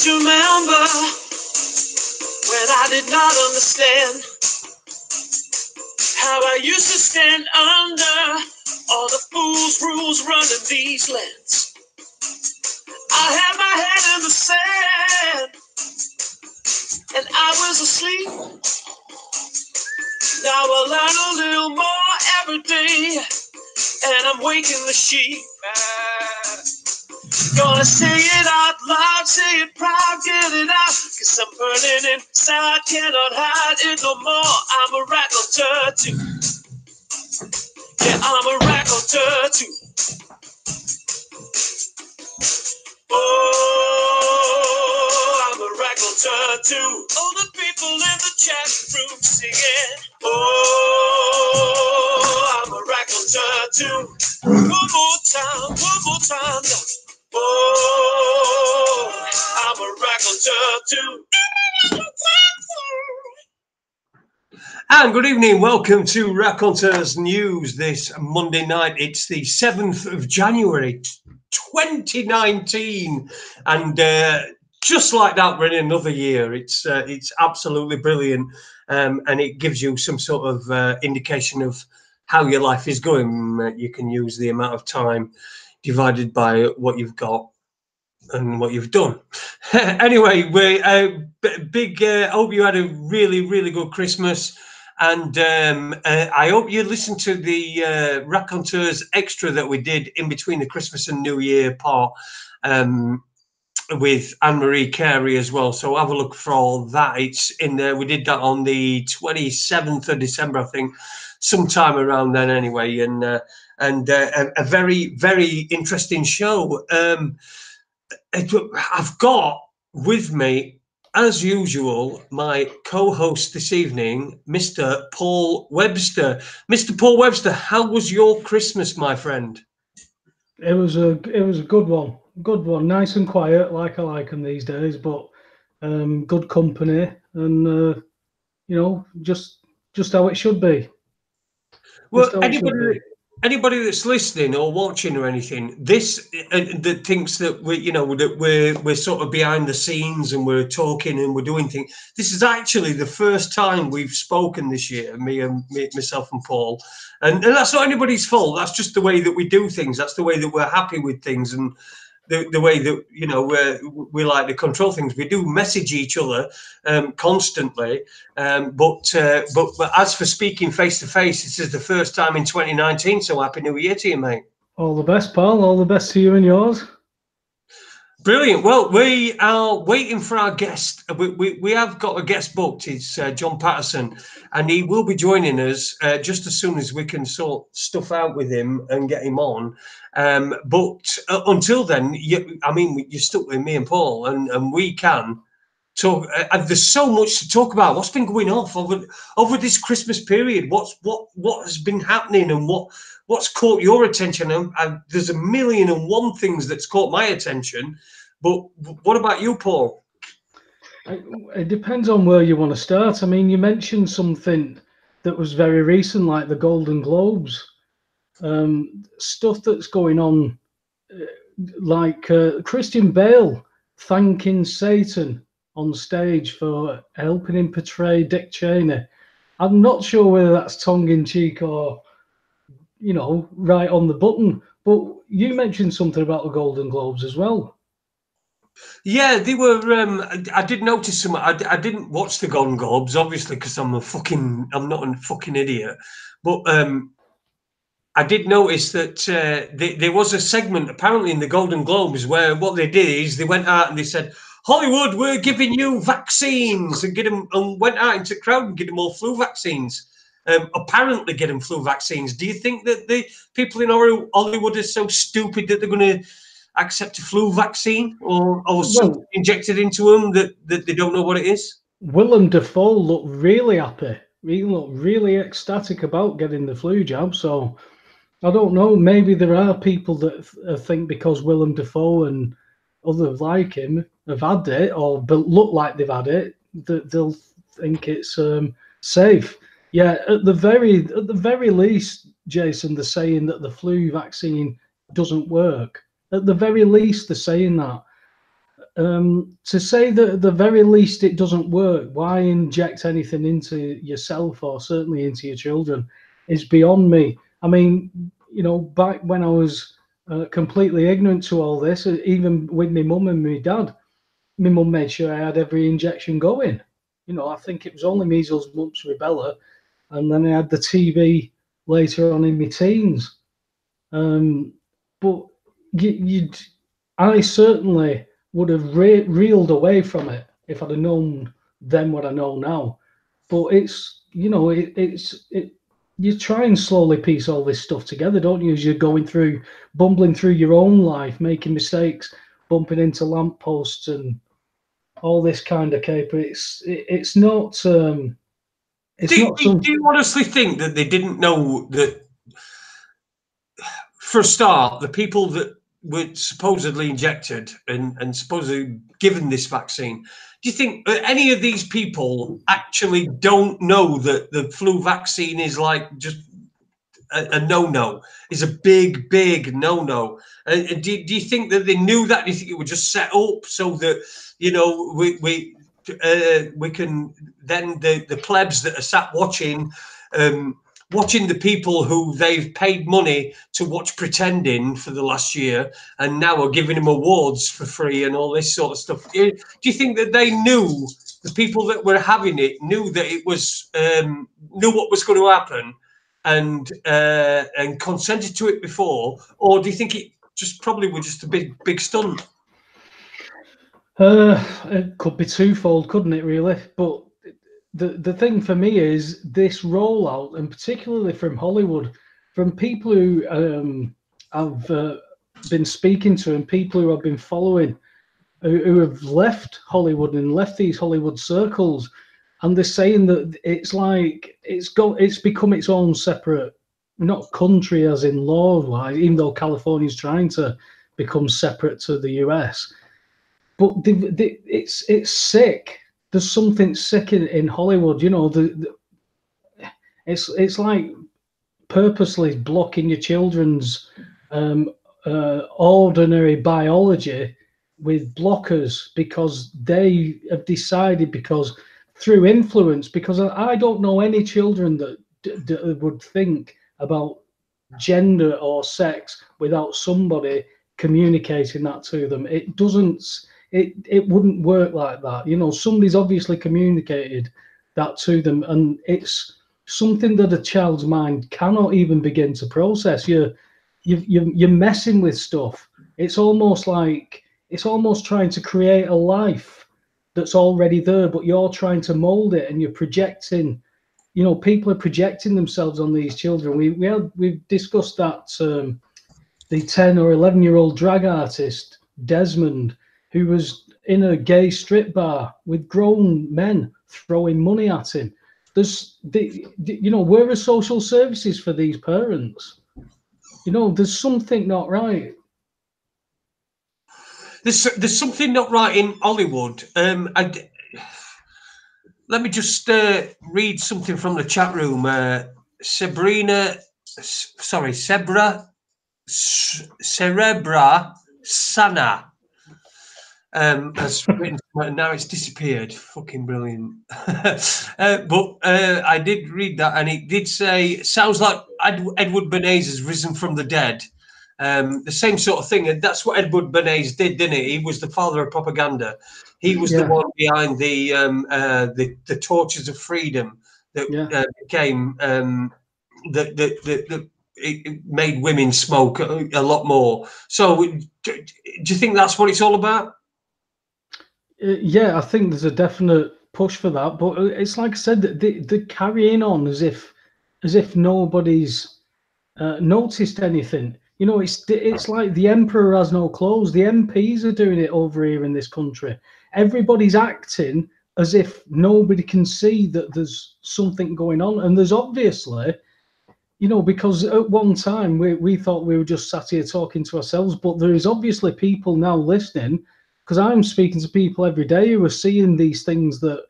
just remember when I did not understand how I used to stand under all the fool's rules running these lands. I had my head in the sand and I was asleep. Now I learn a little more every day and I'm waking the sheep. Gonna say it out loud, say it proud, get it out, 'cause I'm burning inside, cannot hide it no more. I'm a raconteur too. Yeah, I'm a raconteur too. Oh, I'm a raconteur too. All the people in the chat room singing. Oh, I'm a raconteur too. One more time now. Oh, I'm a raconteur too. And good evening, welcome to Raconteurs News this Monday night. It's the 7th of January 2019, and just like that we're in another year. It's absolutely brilliant, and it gives you some sort of indication of how your life is going. You can use the amount of time divided by what you've got and what you've done. Anyway, we hope you had a really good Christmas, and I hope you listened to the Raconteurs extra that we did in between the Christmas and New Year part with Anne-Marie Carey as well. So have a look for all that. It's in there. We did that on the 27th of December, I think, sometime around then anyway, and a very interesting show. I've got with me, as usual, my co-host this evening, Mr. Paul Webster. Mr. Paul Webster, how was your Christmas, my friend? It was a good one. Good one. Nice and quiet, like I like them these days, but good company, and you know, just how it should be. Well, anybody that's listening or watching or anything, this that thinks that we're sort of behind the scenes and we're talking and we're doing things. This is actually the first time we've spoken this year, myself and Paul, and that's not anybody's fault. That's just the way that we do things. That's the way that we're happy with things, and the way that we like to control things. We do message each other constantly, but as for speaking face to face, this is the first time in 2019. So happy New Year to you, mate. All the best, pal. All the best to you and yours. Brilliant. Well, we are waiting for our guest. We have got a guest booked. It's John Paterson, and he will be joining us just as soon as we can sort stuff out with him and get him on. But until then, you're stuck with me and Paul, and we can talk. There's so much to talk about. What's been going off over this Christmas period? What has been happening, and what's caught your attention? And there's a million and one things that's caught my attention. But what about you, Paul? It depends on where you want to start. I mean, you mentioned something that was very recent, like the Golden Globes. Stuff that's going on, like Christian Bale thanking Satan on stage for helping him portray Dick Cheney. I'm not sure whether that's tongue-in-cheek or, right on the button. But you mentioned something about the Golden Globes as well. Yeah, they were. I did notice some. I didn't watch the Golden Globes, obviously, because I'm not a fucking idiot. But I did notice that there was a segment apparently in the Golden Globes where what they did is they went out and they said, "Hollywood, we're giving you vaccines," and went out into the crowd and get them all flu vaccines. Apparently, get them flu vaccines. Do you think that the people in Hollywood are so stupid that they're going to accept a flu vaccine or something injected into them that they don't know what it is? Willem Dafoe looked really happy. He looked really ecstatic about getting the flu jab. So I don't know. Maybe there are people that think because Willem Dafoe and others like him have had it or look like they've had it, that they'll think it's safe. Yeah, at the very least, Jason, they're saying that the flu vaccine doesn't work. At the very least, they're saying that. to say that at the very least it doesn't work, why inject anything into yourself or certainly into your children is beyond me. I mean, you know, back when I was completely ignorant to all this, even with my mum and my dad, my mum made sure I had every injection going. You know, I think it was only measles, mumps, rubella, and then I had the TB later on in my teens. But I certainly would have reeled away from it if I'd have known then what I know now. But it's, you know, you try and slowly piece all this stuff together, don't you? As you're bumbling through your own life, making mistakes, bumping into lampposts and all this kind of caper. It's not. Do you honestly think that they didn't know that? For a start, the people that were supposedly injected and supposedly given this vaccine, do you think any of these people actually don't know that the flu vaccine is like just a no-no, is a big no-no? And do you think that they knew that? Do you think it was just set up so that, you know, we can then the plebs that are sat watching the people who they've paid money to watch pretending for the last year and now are giving them awards for free and all this sort of stuff? Do you think that they knew, the people that were having it knew that it was knew what was going to happen and consented to it before, or do you think it just probably was just a big stunt? It could be twofold, couldn't it, really? But the thing for me is this rollout, and particularly from Hollywood, from people who I've been speaking to and people who I've been following, who have left Hollywood and left these Hollywood circles, and they're saying that it's like it's become its own separate, not country as in law-wise, even though California's trying to become separate to the US. But it's sick. There's something sick in Hollywood. You know, it's like purposely blocking your children's ordinary biology with blockers because they have decided, because through influence, because I don't know any children that would think about gender or sex without somebody communicating that to them. It doesn't. It wouldn't work like that. You know, somebody's obviously communicated that to them, and it's something that a child's mind cannot even begin to process. You're messing with stuff. It's almost trying to create a life that's already there, but you're trying to mold it, and you're projecting. You know, people are projecting themselves on these children. We've discussed that the 10 or 11-year-old drag artist Desmond, who was in a gay strip bar with grown men throwing money at him. You know, where are social services for these parents? You know, there's something not right. There's something not right in Hollywood. Let me just read something from the chat room. Cerebra Sana. Has written, now it's disappeared. Fucking brilliant. But I did read that, and it did say, sounds like Edward Bernays has risen from the dead. The same sort of thing, and that's what Edward Bernays did, didn't he? He was the father of propaganda. He was the one behind the torches of freedom that became it made women smoke a lot more. So, do you think that's what it's all about? Yeah, I think there's a definite push for that, but it's like I said, they're carrying on as if nobody's noticed anything. You know, it's like the emperor has no clothes. The MPs are doing it over here in this country. Everybody's acting as if nobody can see that there's something going on, and there's obviously, you know, because at one time we thought we were just sat here talking to ourselves, but there is obviously people now listening. Because I'm speaking to people every day who are seeing these things that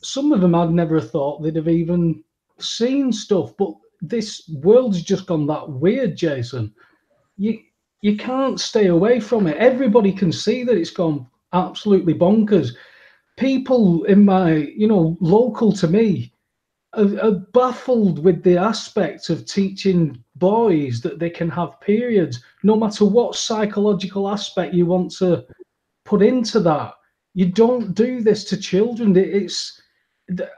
some of them I'd never thought they'd have even seen stuff. But this world's just gone that weird, Jason. You can't stay away from it. Everybody can see that it's gone absolutely bonkers. People in my, you know, local to me are baffled with the aspect of teaching boys that they can have periods, no matter what psychological aspect you want to put into that. You don't do this to children. It's,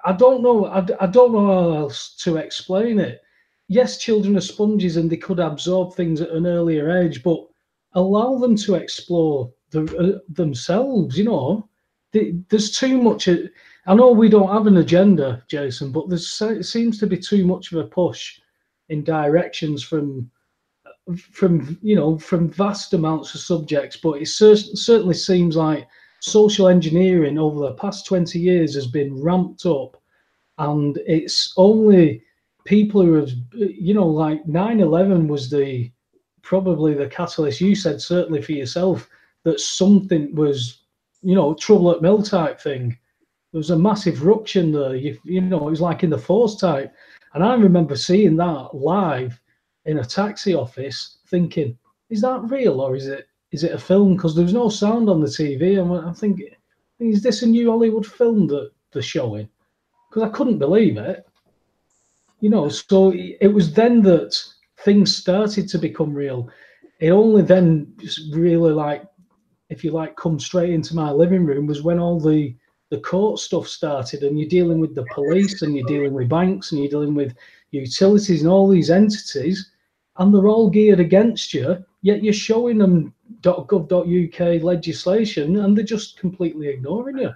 I don't know, I don't know how else to explain it. Yes, children are sponges and they could absorb things at an earlier age, but allow them to explore themselves. You know, there's too much. I know we don't have an agenda, Jason, but it seems to be too much of a push in directions from you know, from vast amounts of subjects. But it certainly seems like social engineering over the past 20 years has been ramped up, and it's only people who have, you know, like 9/11 was probably the catalyst. You said certainly for yourself that something was, you know, trouble at mill type thing. There was a massive ruction there. You know, it was like in the force type. And I remember seeing that live in a taxi office, thinking, "Is that real or is it a film?" Because there was no sound on the TV. And I'm thinking, "Is this a new Hollywood film that they're showing?" Because I couldn't believe it. You know, so it was then that things started to become real. It only then really, like, if you like, come straight into my living room was when all the court stuff started, and you're dealing with the police and you're dealing with banks and you're dealing with utilities and all these entities, and they're all geared against you, yet you're showing them .gov.uk legislation and they're just completely ignoring you.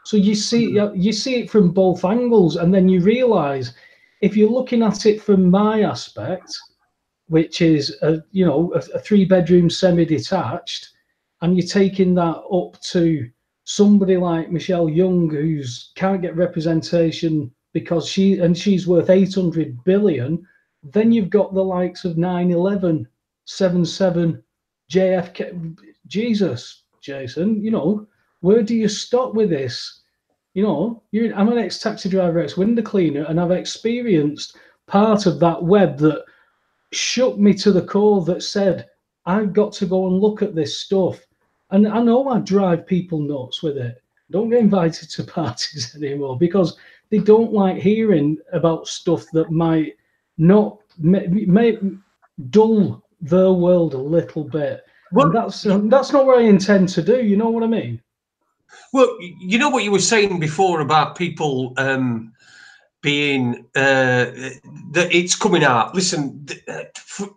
So you see it from both angles, and then you realise if you're looking at it from my aspect, which is a 3-bedroom semi-detached, and you're taking that up to somebody like Michelle Young, who's can't get representation because she's worth 800 billion. Then you've got the likes of 9/11, 7/7, JFK. Jesus, Jason, you know, where do you stop with this? You know, I'm an ex-taxi driver, ex-window cleaner, and I've experienced part of that web that shook me to the core, that said, I've got to go and look at this stuff. And I know I drive people nuts with it. Don't get invited to parties anymore because they don't like hearing about stuff that might not may dull their world a little bit. Well, and that's not what I intend to do. You know what I mean? Well, you know what you were saying before about people being that it's coming out. Listen,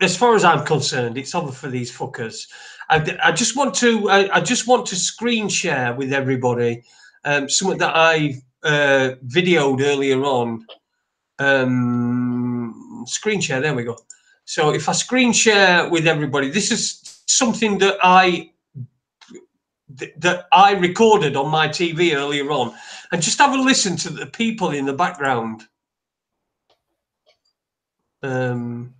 as far as I'm concerned, it's over for these fuckers. I just want to screen share with everybody something that I videoed earlier on. Screen share. There we go. So if I screen share with everybody, this is something that I recorded on my TV earlier on, and just have a listen to the people in the background. Come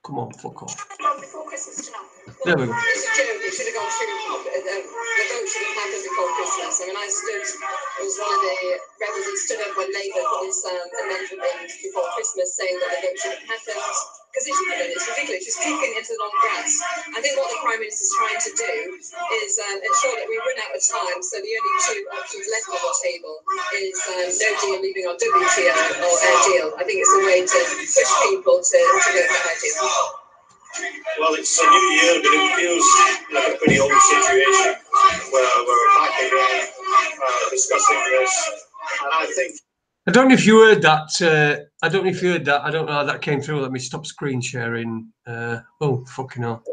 on, fuck off. Before Christmas tonight. There we go. It's a joke. It should have gone through. The vote should have happened before Christmas. I mean, I was one of the rebels that stood up when Labour put this amendment in before Christmas, saying that the vote should have happened. Because it shouldn't have been. It's ridiculous. Just kicking into the long grass. I think what the Prime Minister's trying to do is ensure that we run out of time. So the only two options left on the table is no deal, leaving our WTO or air deal. I think it's a way to push people to go for air deal. Well, it's a new year, but it feels like a pretty old situation where we're back again discussing this, and I think. I don't know if you heard that. I don't know if you heard that. I don't know how that came through. Let me stop screen sharing. Oh, fucking hell.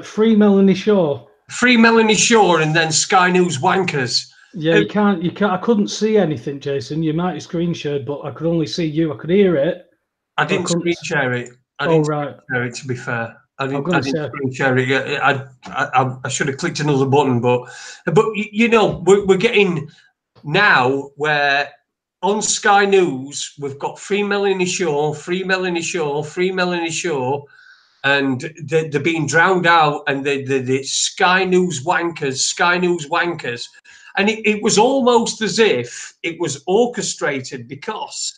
Free Melanie Shaw. Free Melanie Shaw, and then Sky News wankers. Yeah, you can't. I couldn't see anything, Jason. You might have screen shared, but I could only see you. I could hear it. I didn't screen share it. I didn't share it, to be fair. I didn't screen share it. I should have clicked another button, but you know, we're getting now where on Sky News we've got Free Melanie Shaw, Free Melanie Shaw, Free Melanie Shaw, and they're being drowned out, and the Sky News wankers, and it was almost as if it was orchestrated, because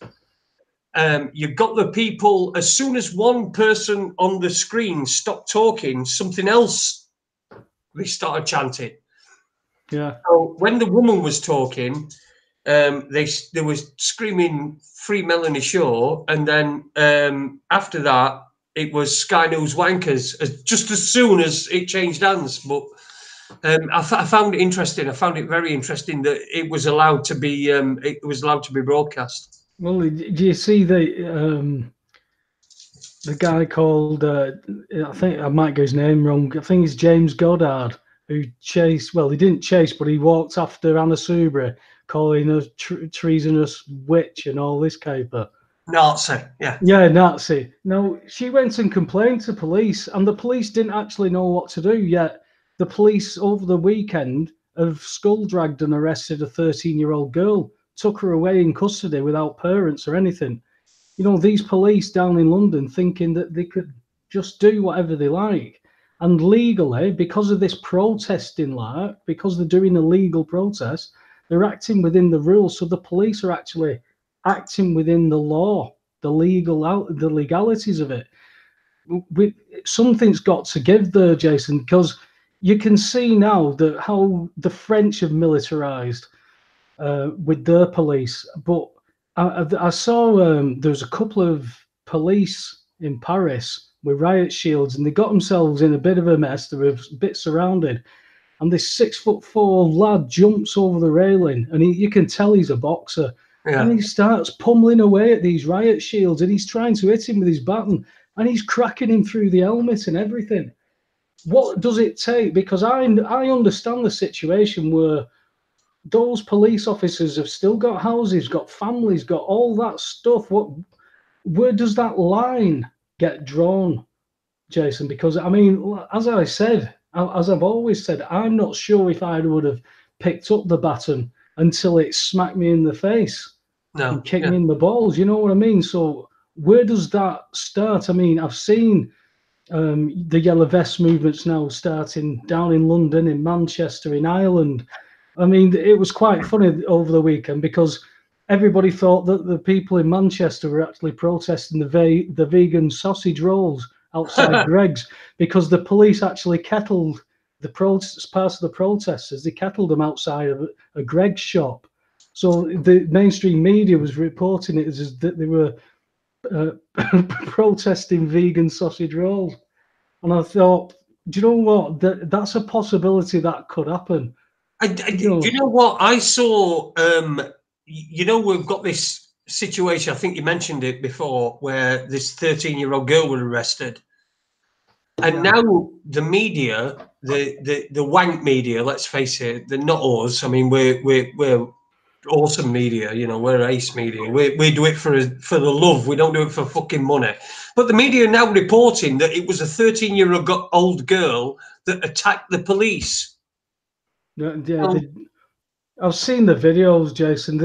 you've got the people, as soon as one person on the screen stopped talking, something else they started chanting. Yeah. So when the woman was talking, they were screaming "Free Melanie Shaw," and then after that, it was Sky News Wankers. Just as soon as it changed hands, but I found it interesting. I found it very interesting that it was allowed to be broadcast. Well, do you see the guy called I think I might get his name wrong. I think it's James Goddard, who chased. Well, he didn't chase, but he walked after Anna Soubry, calling her treasonous witch and all this caper. Nazi, yeah. Yeah, Nazi. No, she went and complained to police, and the police didn't actually know what to do. Yet the police over the weekend have skull dragged and arrested a 13-year-old girl, took her away in custody without parents or anything. You know, these police down in London thinking that they could just do whatever they like. And legally, because of this protesting because they're doing a legal protest, they're acting within the rules. So the police are actually acting within the law, the legalities of it. Something's got to give there, Jason, because you can see now that how the French have militarized with their police. But I saw there was a couple of police in Paris with riot shields, and they got themselves in a bit of a mess. They were a bit surrounded, and this 6'4" lad jumps over the railing, and you can tell he's a boxer. Yeah. And he starts pummeling away at these riot shields, and he's trying to hit him with his baton, and he's cracking him through the helmet and everything. What does it take? Because I understand the situation where those police officers have still got houses, got families, got all that stuff. Where does that line get drawn, Jason? Because, I mean, as I said, as I've always said, I'm not sure if I would have picked up the baton until it smacked me in the face and kicked me in the balls. You know what I mean? So where does that start? I mean, I've seen the Yellow Vest movements now starting down in London, in Manchester, in Ireland. I mean, it was quite funny over the weekend because everybody thought that the people in Manchester were actually protesting the vegan sausage rolls outside Greggs, because the police actually kettled the parts of the protesters. They kettled them outside of a Greggs shop. So the mainstream media was reporting it as that they were protesting vegan sausage rolls. And I thought, do you know what? That's a possibility that could happen. You know what I saw? We've got this situation. I think you mentioned it before, where this 13-year-old girl was arrested, and now the media, the wank media. Let's face it, they're not us. I mean, we're awesome media. You know, we're ace media. We do it for the love. We don't do it for fucking money. But the media are now reporting that it was a 13-year-old girl that attacked the police. Yeah, I've seen the videos, Jason.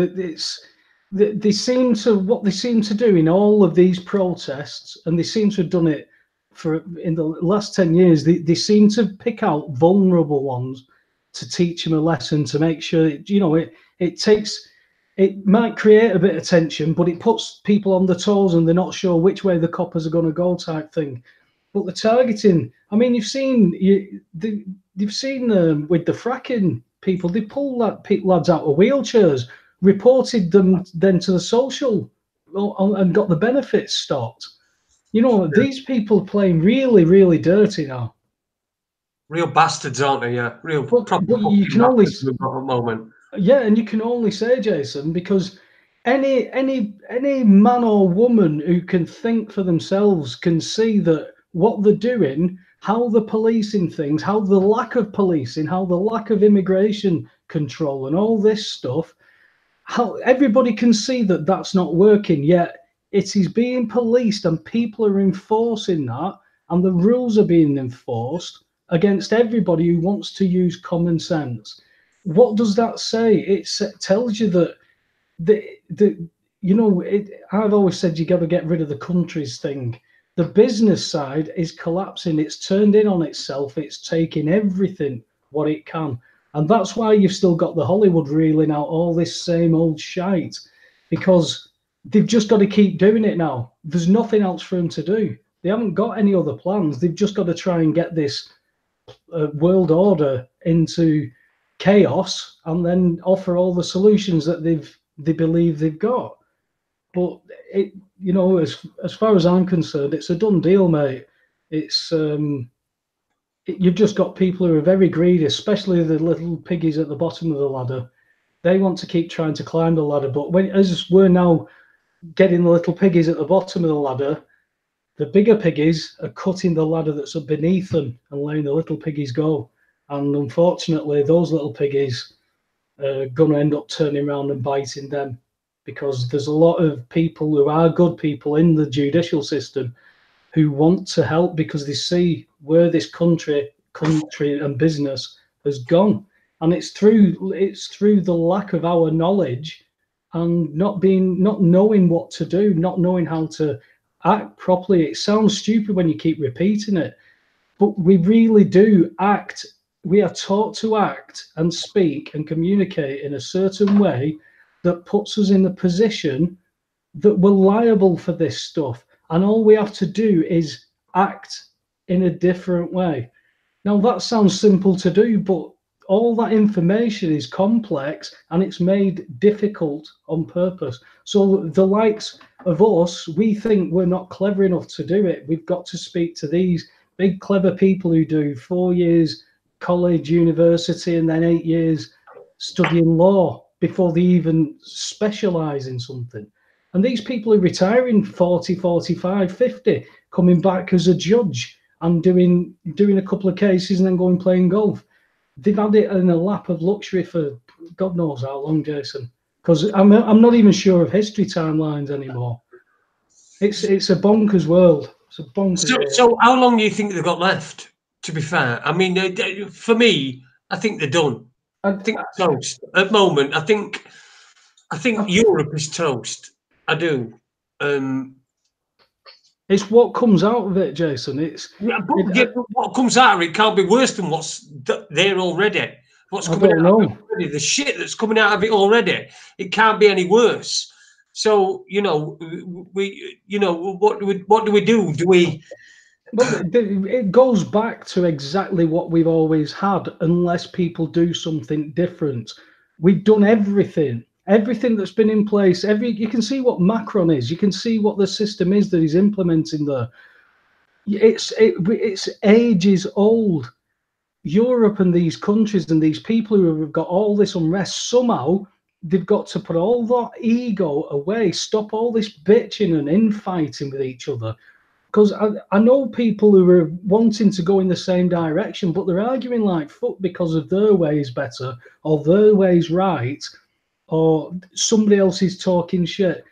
They seem to do in all of these protests, and they seem to have done it in the last 10 years. They seem to pick out vulnerable ones to teach them a lesson, to make sure it might create a bit of tension, but it puts people on their toes, and they're not sure which way the coppers are going to go, type thing. But the targeting, I mean, you've seen with the fracking people, they pull lads out of wheelchairs, reported them then to the social, and got the benefits stopped. You know, these people playing really, really dirty now. Real bastards, aren't they? Yeah, real. But you can only moment. Yeah, and you can only say, Jason, because any man or woman who can think for themselves can see that what they're doing, how they're policing things, how the lack of policing, how the lack of immigration control and all this stuff, how everybody can see that that's not working, yet it is being policed and people are enforcing that, and the rules are being enforced against everybody who wants to use common sense. What does that say? It tells you that I've always said you got to get rid of the countries thing. The business side is collapsing. It's turned in on itself. It's taking everything what it can. And that's why you've still got the Hollywood reeling out all this same old shite, because they've just got to keep doing it now. There's nothing else for them to do. They haven't got any other plans. They've just got to try and get this world order into chaos and then offer all the solutions that they believe they've got. But as far as I'm concerned, it's a done deal, mate. It's you've just got people who are very greedy, especially the little piggies at the bottom of the ladder. They want to keep trying to climb the ladder, but as we're now getting the little piggies at the bottom of the ladder, the bigger piggies are cutting the ladder that's up beneath them and letting the little piggies go. And unfortunately, those little piggies are going to end up turning around and biting them, because there's a lot of people who are good people in the judicial system who want to help because they see where this country and business has gone. And it's through the lack of our knowledge and not knowing what to do, not knowing how to act properly. It sounds stupid when you keep repeating it, but we really do act. We are taught to act and speak and communicate in a certain way that puts us in the position that we're liable for this stuff. And all we have to do is act in a different way. Now, that sounds simple to do, but all that information is complex and it's made difficult on purpose. So the likes of us, we think we're not clever enough to do it. We've got to speak to these big, clever people who do 4 years college, university, and then 8 years studying law before they even specialize in something. And these people are retiring 40, 45, 50, coming back as a judge and doing a couple of cases and then going playing golf. They've had it in a lap of luxury for God knows how long, Jason. Because I'm not even sure of history timelines anymore. It's a bonkers world. It's a bonkers world. So how long do you think they've got left, to be fair? I mean, for me, I think they're done. I think they're toast. At the moment, I think Europe is toast. I do. It's what comes out of it, Jason. What comes out of it can't be worse than what's there already. What's coming out of it already, the shit that's coming out of it already, it can't be any worse. So what do we do? Do we? Well, it goes back to exactly what we've always had, unless people do something different. We've done everything that's been in place. You can see what Macron is. You can see what the system is that he's implementing there. It's ages old. Europe and these countries and these people who have got all this unrest, somehow they've got to put all that ego away, stop all this bitching and infighting with each other. Because I know people who are wanting to go in the same direction, but they're arguing like fuck because of their way is better or their way is right, or somebody else is talking shit.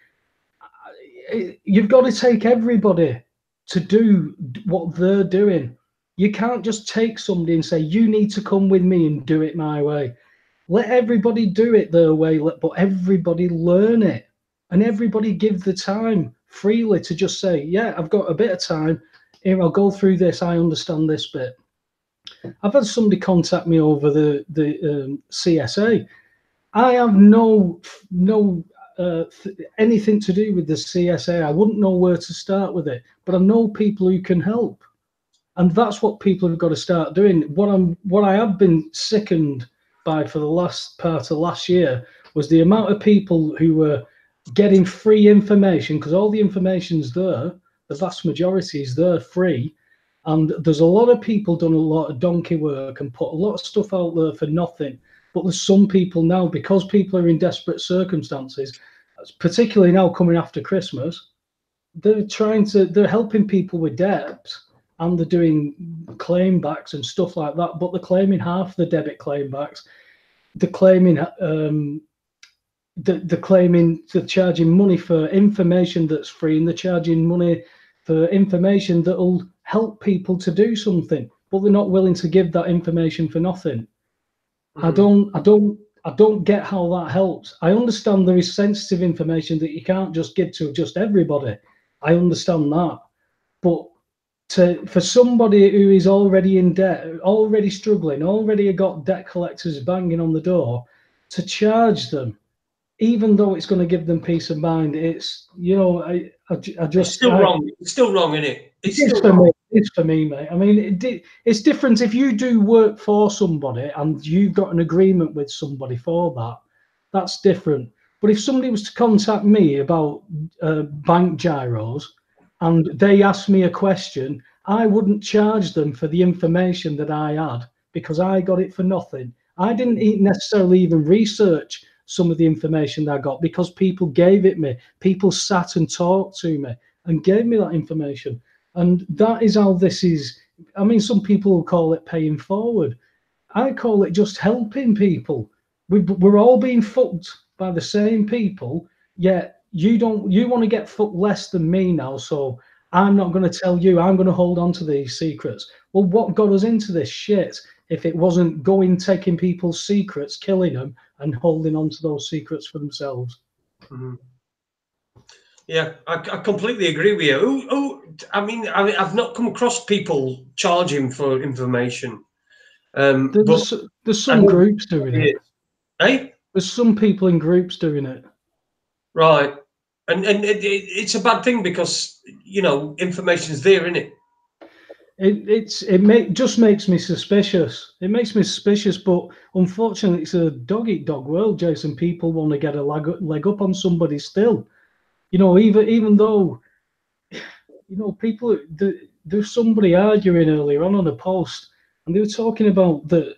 You've got to take everybody to do what they're doing. You can't just take somebody and say, you need to come with me and do it my way. Let everybody do it their way, but everybody learn it. And everybody give the time freely to just say, yeah, I've got a bit of time. Here, I'll go through this. I understand this bit. I've had somebody contact me over the CSA. I have no anything to do with the CSA. I wouldn't know where to start with it, but I know people who can help. And that's what people have got to start doing. What I have been sickened by for the last part of last year was the amount of people who were getting free information, because all the information's there, the vast majority is there free. And there's a lot of people done a lot of donkey work and put a lot of stuff out there for nothing. But there's some people now, because people are in desperate circumstances, particularly now coming after Christmas, they're helping people with debt. And they're doing claim backs and stuff like that, but they're claiming half the debit claim backs. They're claiming they're charging money for information that's free, and they're charging money for information that'll help people to do something, but they're not willing to give that information for nothing. Mm-hmm. I don't get how that helps. I understand there is sensitive information that you can't just give to just everybody. I understand that, but for somebody who is already in debt, already struggling, already got debt collectors banging on the door, to charge them, even though it's going to give them peace of mind, it's, I just... It's still wrong. It's still wrong, isn't it? It's still still wrong. is for me, mate. I mean, it's different if you do work for somebody and you've got an agreement with somebody for that. That's different. But if somebody was to contact me about bank gyros and they asked me a question, I wouldn't charge them for the information that I had because I got it for nothing. I didn't necessarily even research some of the information that I got because people gave it me. People sat and talked to me and gave me that information. And that is how this is. I mean, some people will call it paying forward. I call it just helping people. We're all being fucked by the same people, yet you want to get fucked less than me now, so I'm not going to tell you. I'm going to hold on to these secrets. Well, what got us into this shit if it wasn't taking people's secrets, killing them, and holding on to those secrets for themselves? Mm-hmm. Yeah, I completely agree with you. I mean, I've not come across people charging for information. There's some groups doing it. Eh? There's some people in groups doing it. Right. And it's a bad thing because, you know, information's there, isn't it? It just makes me suspicious. It makes me suspicious, but unfortunately, it's a dog-eat-dog world, Jason. People want to get a leg up on somebody still. You know, even though, you know, people, there's somebody arguing earlier on a post, and they were talking about that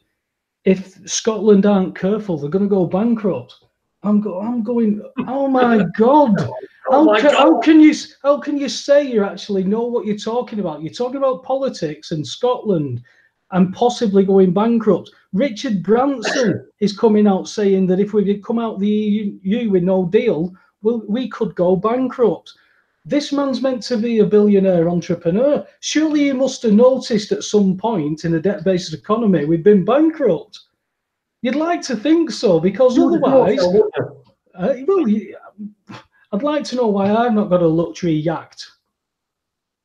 if Scotland aren't careful, they're going to go bankrupt. I'm going, oh my God. How can you say you actually know what you're talking about? You're talking about politics and Scotland and possibly going bankrupt. Richard Branson is coming out saying that if we did come out the EU with no deal, we could go bankrupt. This man's meant to be a billionaire entrepreneur. Surely he must have noticed at some point in a debt-based economy we've been bankrupt. You'd like to think so, because otherwise, I'd like to know why I've not got a luxury yacht.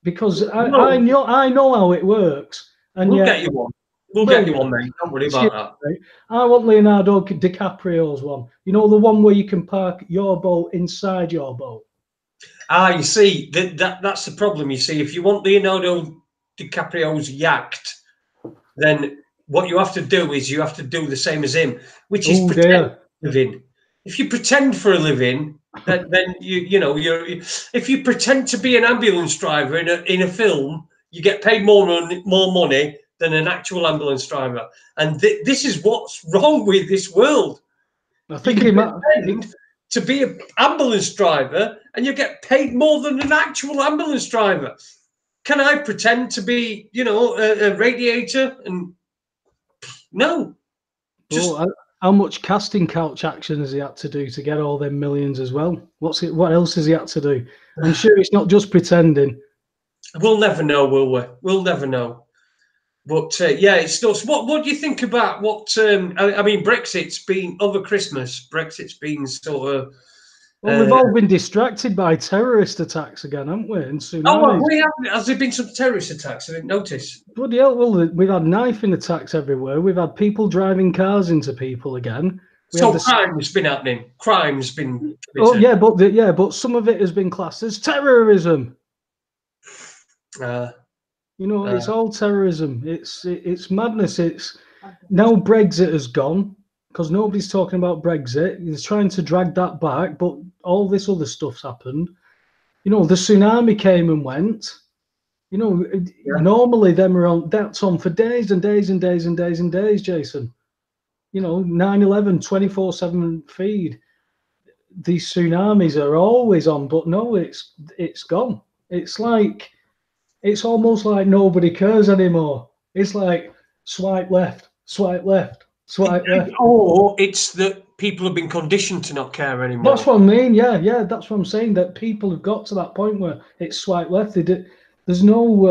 Because I know how it works. And we'll get you one. We'll get you one, mate. Don't worry about that. I want Leonardo DiCaprio's one. You know, the one where you can park your boat inside your boat. You see, that's the problem. You see, if you want Leonardo DiCaprio's yacht, then what you have to do is you have to do the same as him, which is pretend living. If you pretend for a living, then you know if you pretend to be an ambulance driver in a film, you get paid more money than an actual ambulance driver. And this is what's wrong with this world. I think he might to be an ambulance driver, and you get paid more than an actual ambulance driver. Can I pretend to be, you know, a radiator? And no. How much casting couch action has he had to do to get all them millions as well? What else has he had to do? I'm sure it's not just pretending. We'll never know, will we? We'll never know. But yeah, it's nuts. What do you think about what? I mean, Brexit's been over Christmas. Brexit's been sort of. Well, we've all been distracted by terrorist attacks again, haven't we? And tsunamis. Oh, well, we have. Has there been some terrorist attacks? I didn't notice. Bloody hell! Well, we've had knifing attacks everywhere. We've had people driving cars into people again. Crime's been happening. Crime's been. Oh yeah, but some of it has been classed as terrorism. You know, it's all terrorism. It's madness. It's now Brexit has gone because nobody's talking about Brexit. He's trying to drag that back, but all this other stuff's happened. You know, the tsunami came and went. You know, normally that's on for days and days and days and days and days, Jason. You know, 9/11, 24/7 feed. These tsunamis are always on, but no, it's gone. It's almost like nobody cares anymore. It's like swipe left, swipe left, swipe left. Or it's that people have been conditioned to not care anymore. That's what I mean. Yeah, that's what I'm saying. That people have got to that point where it's swipe left. There's no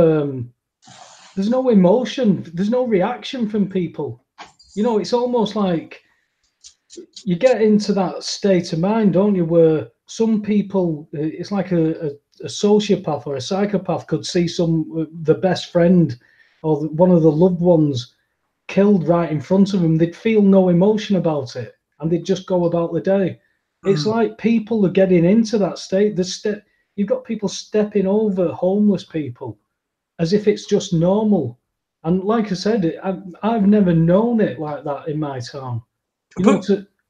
emotion. There's no reaction from people. You know, it's almost like you get into that state of mind, don't you, where some people, it's like a sociopath or a psychopath could see the best friend or one of the loved ones killed right in front of them. They'd feel no emotion about it and they'd just go about the day. It's like people are getting into that state. You've got people stepping over homeless people. as if it's just normal. And like I said, I've never known it like that in my town.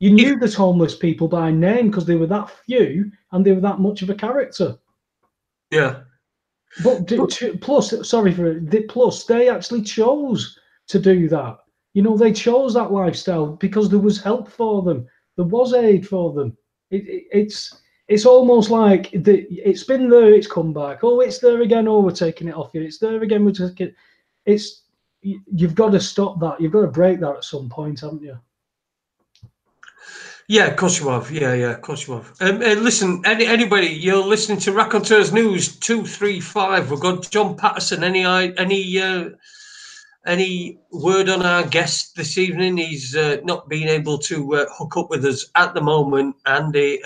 You knew the homeless people by name because they were that few and they were that much of a character. Yeah. But plus they actually chose to do that. You know, they chose that lifestyle because there was help for them. There was aid for them. It's almost like it's been there, it's come back. Oh, it's there again. Oh, we're taking it off you. It's there again. We're taking it. You've got to stop that. You've got to break that at some point, haven't you? Yeah, of course you have. Yeah, of course you have. Listen, anybody, you're listening to Raconteurs News 235. We've got John Paterson. Any word on our guest this evening? He's not been able to hook up with us at the moment. Andy,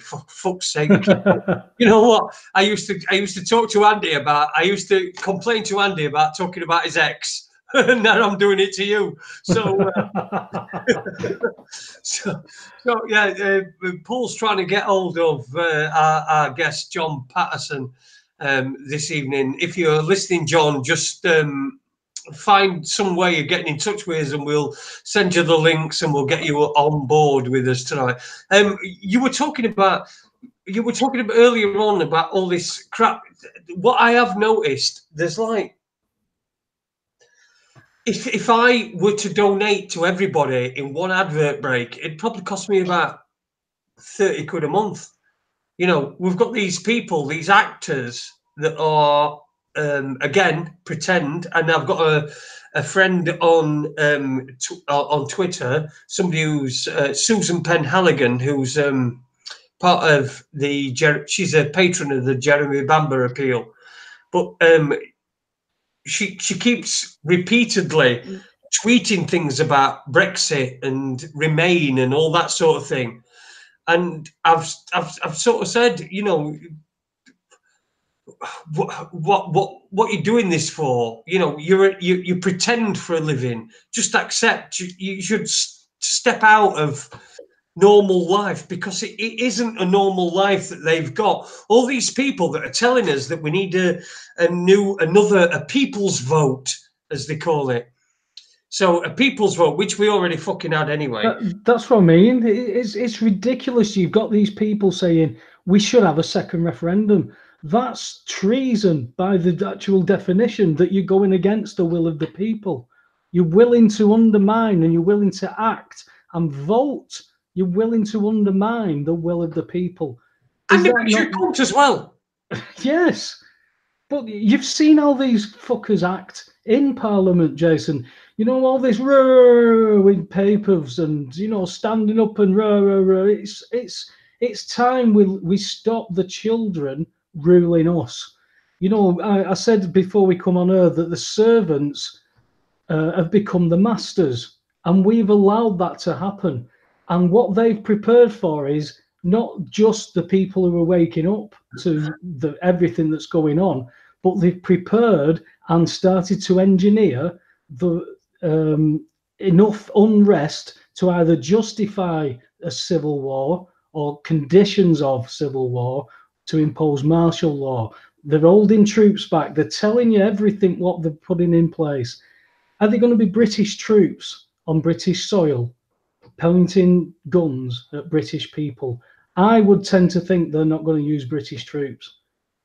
for fuck's sake! You know what? I used to talk to Andy about. I used to complain to Andy about talking about his ex. Now I'm doing it to you. So, Paul's trying to get hold of our guest John Paterson this evening. If you're listening, John, just find some way of getting in touch with us, and we'll send you the links, and we'll get you on board with us tonight. You were talking about earlier on about all this crap. What I have noticed, there's like, if I were to donate to everybody in one advert break, it'd probably cost me about 30 quid a month. You know, we've got these people, these actors that are, again, pretend. And I've got a friend on Twitter, somebody who's Susan Penn-Halligan, who's part of she's a patron of the Jeremy Bamber appeal. But she keeps repeatedly tweeting things about Brexit and Remain and all that sort of thing. And I've sort of said, you know, what you're doing this for? You know, you pretend for a living. Just accept. You should step out of normal life, because it isn't a normal life that they've got. All these people that are telling us that we need a people's vote, as they call it. So a people's vote, which we already fucking had anyway. That's what I mean. It's ridiculous. You've got these people saying we should have a second referendum. That's treason by the actual definition, that you're going against the will of the people. You're willing to undermine, and you're willing to act and vote. You're willing to undermine the will of the people. And it makes you count as well. Yes. But you've seen how these fuckers act in Parliament, Jason. You know, all this with papers and, you know, standing up and It's time we stop the children ruling us. You know, I said before we come on air that the servants have become the masters, and we've allowed that to happen. And what they've prepared for is not just the people who are waking up to everything that's going on, but they've prepared and started to engineer enough unrest to either justify a civil war or conditions of civil war to impose martial law. They're holding troops back. They're telling you everything what they're putting in place. Are they going to be British troops on British soil pointing guns at British people? I would tend to think they're not going to use British troops.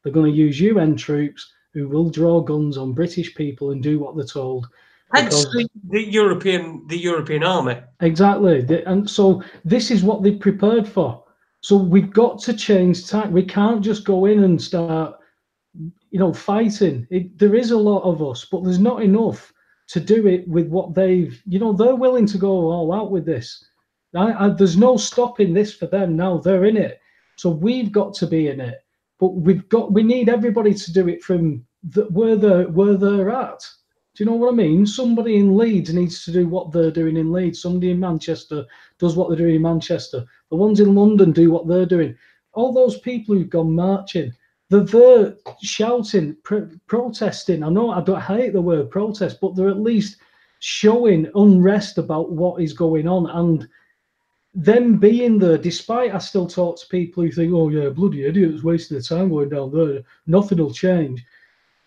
They're going to use UN troops who will draw guns on British people and do what they're told. Hence the European army. Exactly. And so this is what they've prepared for. So we've got to change tack. We can't just go in and start, you know, fighting. There is a lot of us, but there's not enough to do it with what they've, you know, they're willing to go all out with this. There's no stopping this for them now. They're in it. So we've got to be in it. But we need everybody to do it from where they're at. Do you know what I mean? Somebody in Leeds needs to do what they're doing in Leeds. Somebody in Manchester does what they're doing in Manchester. The ones in London do what they're doing. All those people who've gone marching, they're there shouting, protesting. I know I don't hate the word protest, but they're at least showing unrest about what is going on, and them being there, despite I still talk to people who think, oh yeah, bloody idiots wasting their time going down there, nothing will change.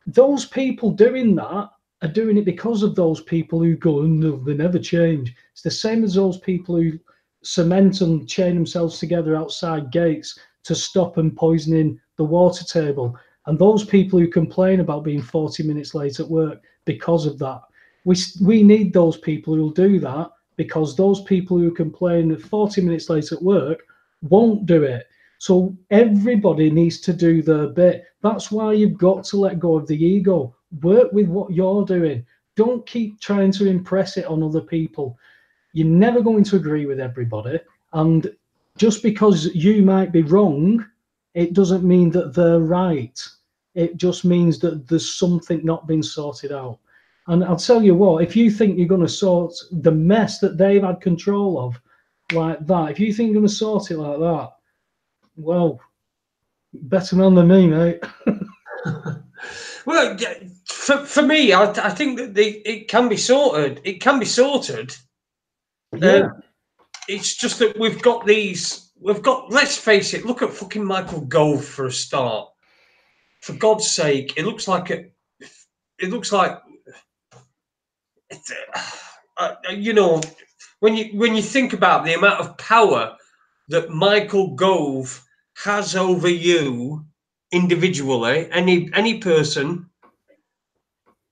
those people doing that are doing it because of those people who go, oh, no, they never change. It's the same as those people who cement and chain themselves together outside gates to stop them poisoning the water table. And those people who complain about being 40 minutes late at work because of that. We need those people who'll do that, because those people who complain that 40 minutes late at work won't do it. So everybody needs to do their bit. That's why you've got to let go of the ego. Work with what you're doing. Don't keep trying to impress it on other people. You're never going to agree with everybody. And just because you might be wrong, it doesn't mean that they're right. It just means that there's something not been sorted out. And I'll tell you what, if you think you're going to sort the mess that they've had control of like that, if you think you're going to sort it like that, well, better man than me, mate. Well, for me, I think that it can be sorted. It can be sorted. Yeah. It's just that we've got, let's face it, look at fucking Michael Gove for a start. For God's sake, it looks like you know, when you think about the amount of power that Michael Gove has over you individually, any person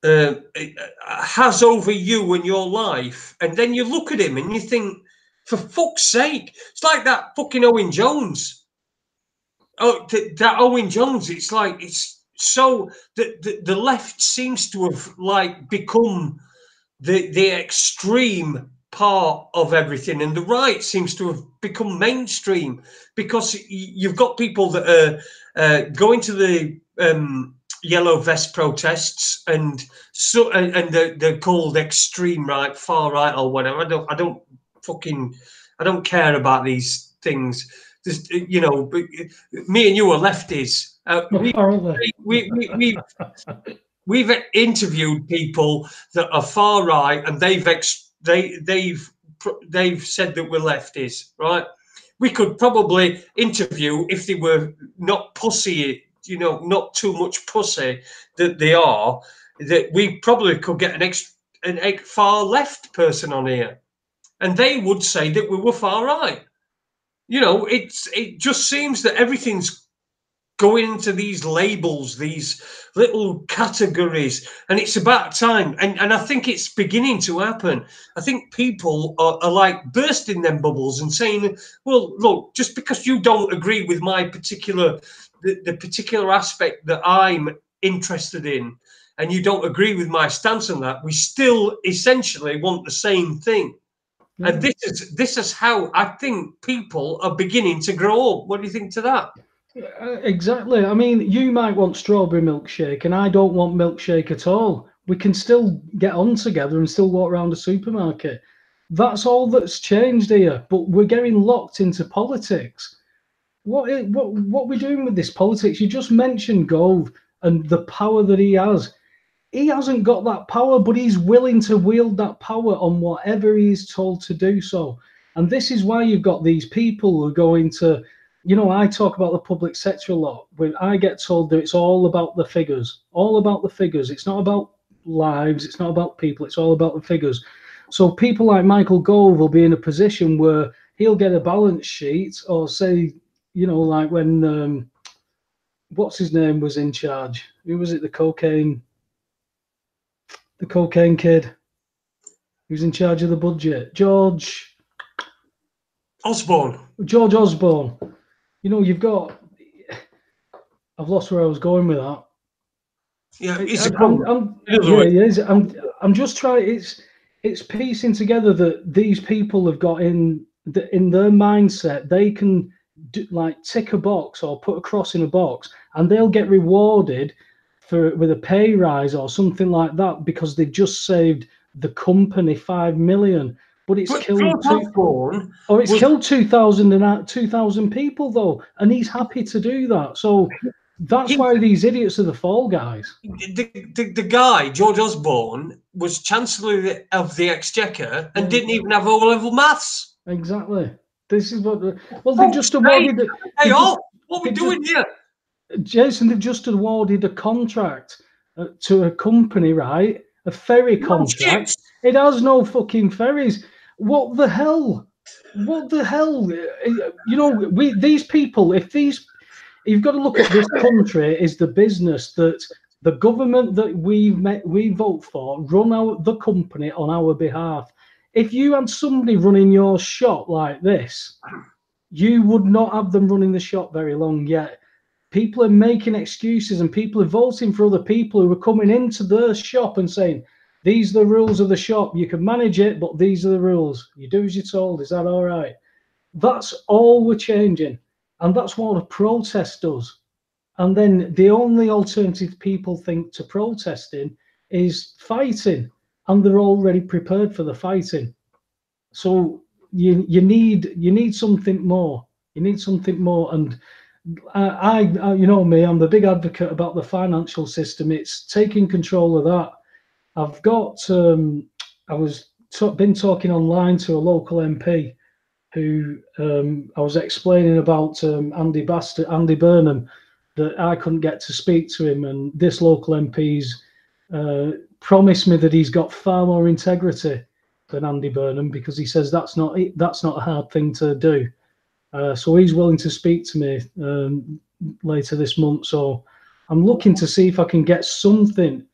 has over you and your life, and then you look at him and you think, for fuck's sake, it's like that fucking Owen Jones. Oh, that Owen Jones, it's like, it's so the left seems to have like become the extreme part of everything, and the right seems to have become mainstream, because you've got people that are going to the yellow vest protests, and they're called extreme right, far right, or whatever. I don't care about these things. Just, you know, me and you are lefties. We've interviewed people that are far right, and they've said that we're lefties, right? We could probably interview, if they were not pussy, you know, not too much pussy that they are, that we probably could get an far left person on here, and they would say that we were far right. You know, it just seems that everything's going into these labels, these little categories, and it's about time. And I think it's beginning to happen. I think people are like bursting them bubbles and saying, well, look, just because you don't agree with my the particular aspect that I'm interested in, and you don't agree with my stance on that, we still essentially want the same thing. And this is how I think people are beginning to grow up. What do you think to that? Exactly. I mean, you might want strawberry milkshake, and I don't want milkshake at all. We can still get on together and still walk around the supermarket. That's all that's changed here. But we're getting locked into politics. What are we doing with this politics? You just mentioned Gove and the power that he has. He hasn't got that power, but he's willing to wield that power on whatever he's told to do so. And this is why you've got these people who are going to, you know, I talk about the public sector a lot. When I get told that it's all about the figures, all about the figures. It's not about lives. It's not about people. It's all about the figures. So people like Michael Gove will be in a position where he'll get a balance sheet, or say, you know, like when, what's his name was in charge? Who was it? The cocaine kid. He was in charge of the budget. George Osborne. You know, you've got. I've lost where I was going with that. Yeah, I'm just trying. It's piecing together that these people have got in their mindset. They can like tick a box or put a cross in a box, and they'll get rewarded with a pay rise or something like that, because they've just saved the company $5 million. But it's killed 2,000 people though, and he's happy to do that. So that's why these idiots are the fall guys. The guy, George Osborne, was Chancellor of the Exchequer and didn't even have O-level maths. Exactly. This is what. They just awarded. What are we doing here? Jason, they've just awarded a contract to a company, right? A ferry contract. It has no fucking ferries. What the hell? What the hell? You know, these people, you've got to look at this country is the business that the government that we vote for run out the company on our behalf. If you had somebody running your shop like this, you would not have them running the shop very long yet. People are making excuses and people are voting for other people who are coming into their shop and saying, these are the rules of the shop. You can manage it, but these are the rules. You do as you're told. Is that all right? That's all we're changing. And that's what a protest does. And then the only alternative people think to protesting is fighting. And they're already prepared for the fighting. So you need something more. You need something more. And I you know me, I'm the big advocate about the financial system. It's taking control of that. I've got been talking online to a local MP who I was explaining about Andy Burnham, that I couldn't get to speak to him, and this local MP's promised me that he's got far more integrity than Andy Burnham, because he says that's not a hard thing to do. So he's willing to speak to me later this month. So I'm looking to see if I can get something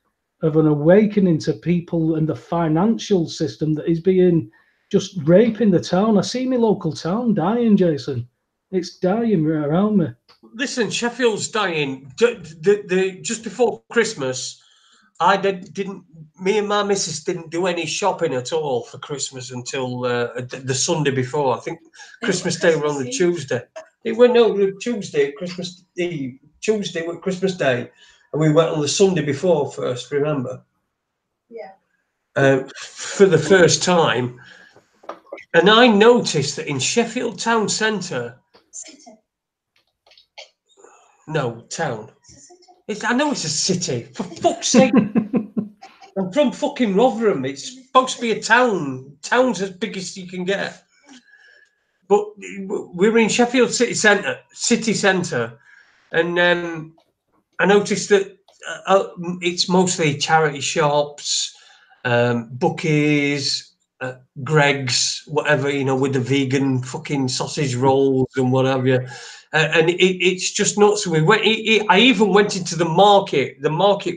of an awakening to people and the financial system that is being just raping the town. I see my local town dying, Jason. It's dying right around me. Listen, Sheffield's dying. Just before Christmas, me and my missus didn't do any shopping at all for Christmas until the Sunday before. I think Christmas Day was on the Tuesday. Tuesday, Christmas Eve. Tuesday was Christmas Day, and we went on the Sunday before first, remember? Yeah. For the first time. And I noticed that in Sheffield town centre... No, town. I know it's a city. For fuck's sake. I'm from fucking Rotherham. It's supposed to be a town. Town's as big as you can get. But we were in Sheffield city centre, and I noticed that it's mostly charity shops, bookies, Greg's, whatever, you know, with the vegan fucking sausage rolls and what have you. And it's just nuts. I even went into the market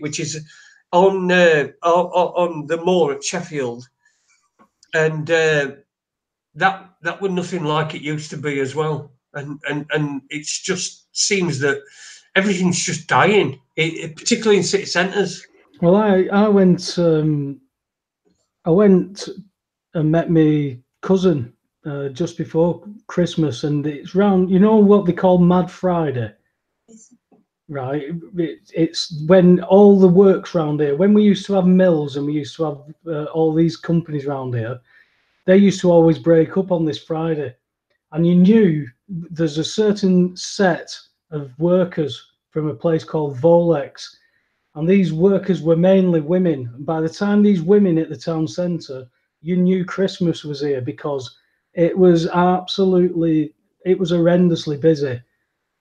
which is on the moor at Sheffield, and that was nothing like it used to be as well. And it's just seems that everything's just dying, particularly in city centres. Well, I went and met my cousin just before Christmas, and it's round, you know what they call Mad Friday, right? It's when all the works round here, when we used to have mills and we used to have all these companies round here, they used to always break up on this Friday, and you knew there's a certain set of workers from a place called Volex, and these workers were mainly women. By the time these women at the town centre, you knew Christmas was here, because it was horrendously busy.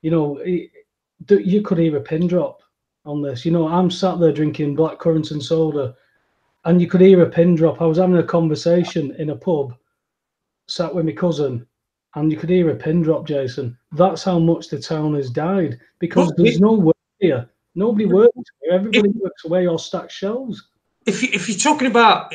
You know, you could hear a pin drop on this. You know, I'm sat there drinking blackcurrant and soda, and you could hear a pin drop. I was having a conversation in a pub, sat with my cousin, and you could hear a pin drop, Jason. That's how much the town has died, because there's no work here. Nobody works here. Everybody works away or stacks shelves. If you're talking about,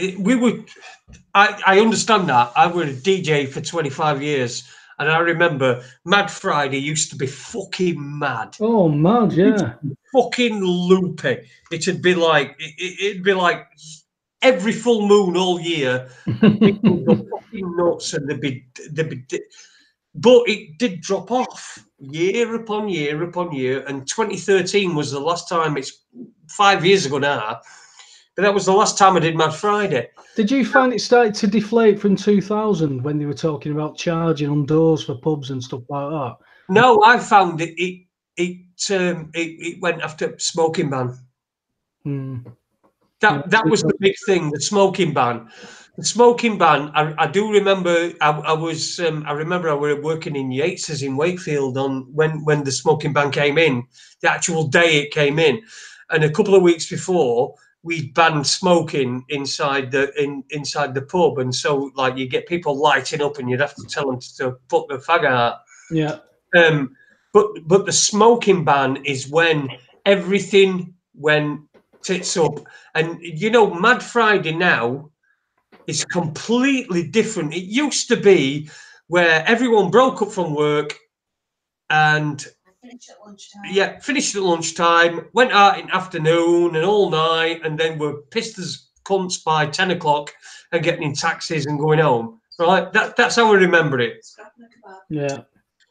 I understand that. I was a DJ for 25 years, and I remember Mad Friday used to be fucking mad. Oh, mad, yeah. Fucking loopy. It'd be like every full moon all year. And people go fucking nuts, and they'd be. But it did drop off year upon year upon year, and 2013 was the last time. It's 5 years ago now. But that was the last time I did Mad Friday. Did you find it started to deflate from 2000 when they were talking about charging on doors for pubs and stuff like that? No, I found it went after smoking ban. That was the big thing, the smoking ban. The smoking ban. I do remember. I remember I was working in Yates's in Wakefield on when the smoking ban came in, the actual day it came in. and a couple of weeks before, we banned smoking inside the pub, and so like you get people lighting up, and you'd have to tell them to put the fag out. Yeah. But the smoking ban is when everything went tits up, and you know, Mad Friday now is completely different. It used to be where everyone broke up from work and finished at lunchtime, went out in afternoon and all night, and then were pissed as cunts by 10 o'clock and getting in taxis and going home. Right? That's how I remember it. Yeah.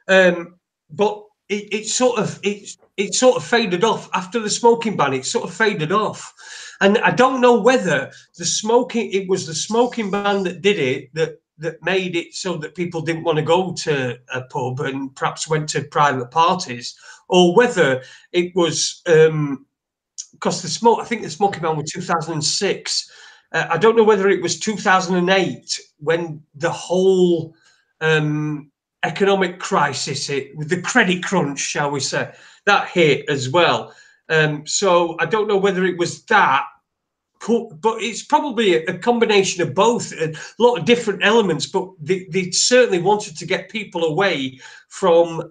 But it sort of faded off after the smoking ban. It sort of faded off, and I don't know whether it was the smoking ban that did it, that made it so that people didn't want to go to a pub and perhaps went to private parties, or whether it was because I think the smoking ban was 2006. I don't know whether it was 2008 when the whole economic crisis hit, with the credit crunch, shall we say, that hit as well. So I don't know whether it was that, but it's probably a combination of both, a lot of different elements, but they certainly wanted to get people away from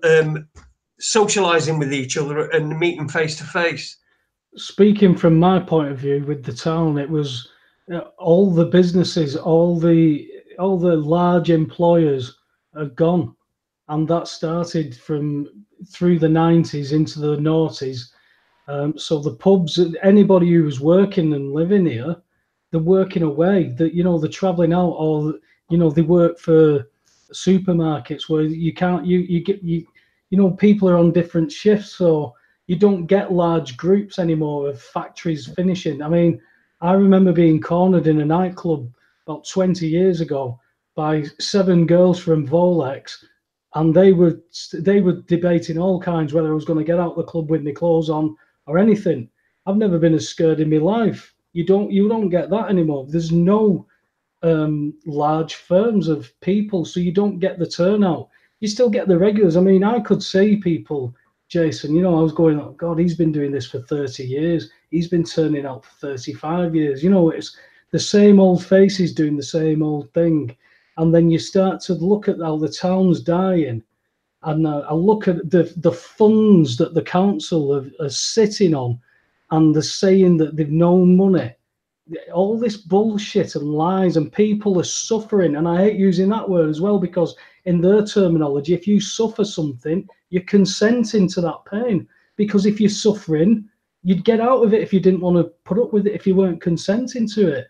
socializing with each other and meeting face to face. Speaking from my point of view with the town, it was all the businesses, all the large employers are gone. And that started through the 90s into the noughties. So the pubs, anybody who was working and living here, they're working away. That, you know, they're traveling out, or, you know, they work for supermarkets where you can't, you know, people are on different shifts, so you don't get large groups anymore of factories finishing. I mean, I remember being cornered in a nightclub about 20 years ago by 7 girls from Volex, and they were debating all kinds, whether I was going to get out the club with my clothes on or anything. I've never been as scared in my life. You don't get that anymore. There's no large firms of people, so you don't get the turnout. You still get the regulars. I mean, I could see people, Jason, you know, I was going, oh God, he's been doing this for 30 years. He's been turning out for 35 years. You know, it's the same old faces doing the same old thing. And then you start to look at how the town's dying, and I look at the funds that the council are sitting on, and they're saying that they've no money. All this bullshit and lies, and people are suffering. And I hate using that word as well, because in their terminology, if you suffer something, you're consenting to that pain. Because if you're suffering, you'd get out of it if you didn't want to put up with it, if you weren't consenting to it.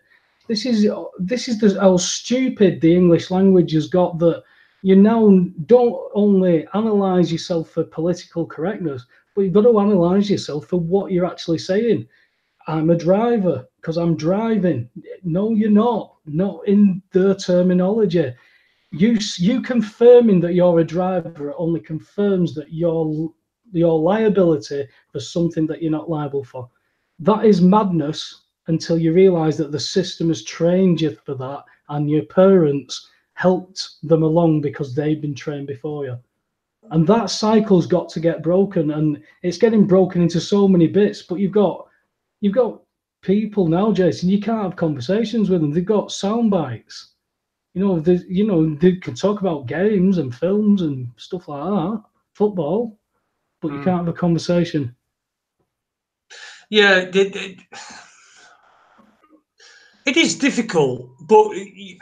This is how stupid the English language has got, that you now don't only analyse yourself for political correctness, but you've got to analyse yourself for what you're actually saying. I'm a driver because I'm driving. No, you're not. Not in their terminology. You confirming that you're a driver only confirms that your liability for something that you're not liable for. That is madness, until you realise that the system has trained you for that, and your parents helped them along because they've been trained before you. And that cycle's got to get broken, and it's getting broken into so many bits. But you've got people now, Jason, you can't have conversations with them. They've got sound bites. They can talk about games and films and stuff like that, football, but you can't have a conversation. Yeah, it is difficult, but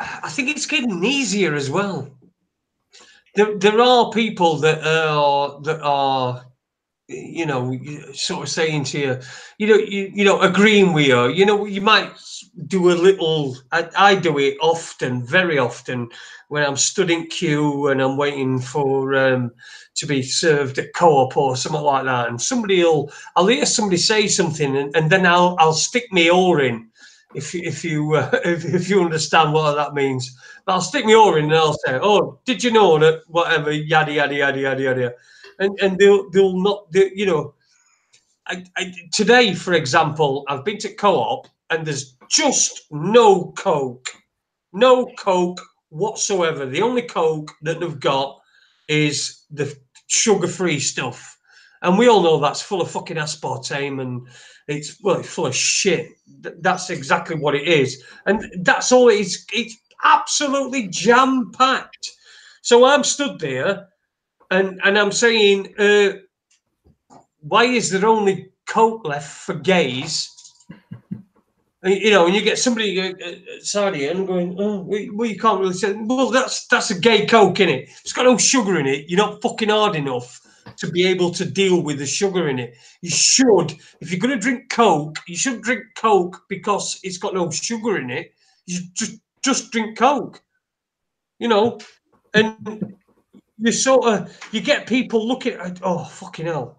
I think it's getting easier as well. There are people that are, you know, sort of saying to you, agreeing with you. You know, you might do a little. I do it often, very often, when I'm stood in queue and I'm waiting for to be served at Co-op or something like that, and I'll hear somebody say something, and then I'll stick my oar in. If you understand what that means, but I'll stick my oar in and I'll say, "Oh, did you know that?" Whatever, yada yada yada yada yada, and they'll not, you know. Today, for example, I've been to Co-op and there's just no Coke whatsoever. The only Coke that they've got is the sugar-free stuff. And we all know that's full of fucking aspartame, and it's full of shit. That's exactly what it is. And that's all it is. It's absolutely jam-packed. So I'm stood there and I'm saying, why is there only coke left for gays? You know, and you get somebody side here and going, oh, well, you can't really say, well, that's a gay coke, innit? It's got no sugar in it. You're not fucking hard enough to be able to deal with the sugar in it. You should, if you're going to drink coke, you shouldn't drink coke because it's got no sugar in it. You just drink coke, you know, and you sort of, you get people looking at, oh, fucking hell.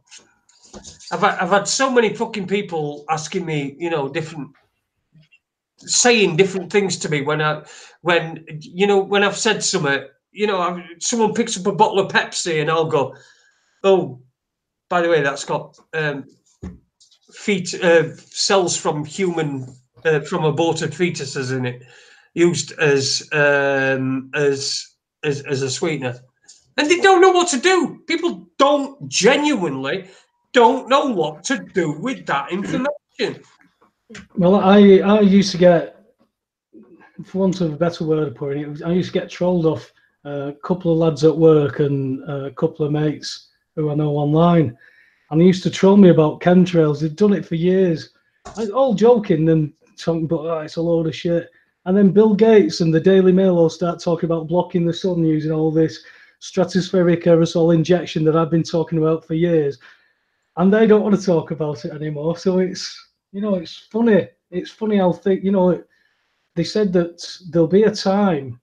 I've had so many fucking people asking me, you know, saying different things to me when I've said something, you know, someone picks up a bottle of Pepsi and I'll go, oh, by the way, that's got cells from from aborted fetuses in it, used as a sweetener, and they don't know what to do. People genuinely don't know what to do with that information. Well, I used to get, for want of a better word of putting it, I used to get trolled off a couple of lads at work and a couple of mates who I know online, and they used to troll me about chemtrails. They'd done it for years, all joking and talking about, it's a load of shit. And then Bill Gates and the Daily Mail all start talking about blocking the sun using all this stratospheric aerosol injection that I've been talking about for years, and they don't want to talk about it anymore. So it's, you know, it's funny. It's funny how they said that there'll be a time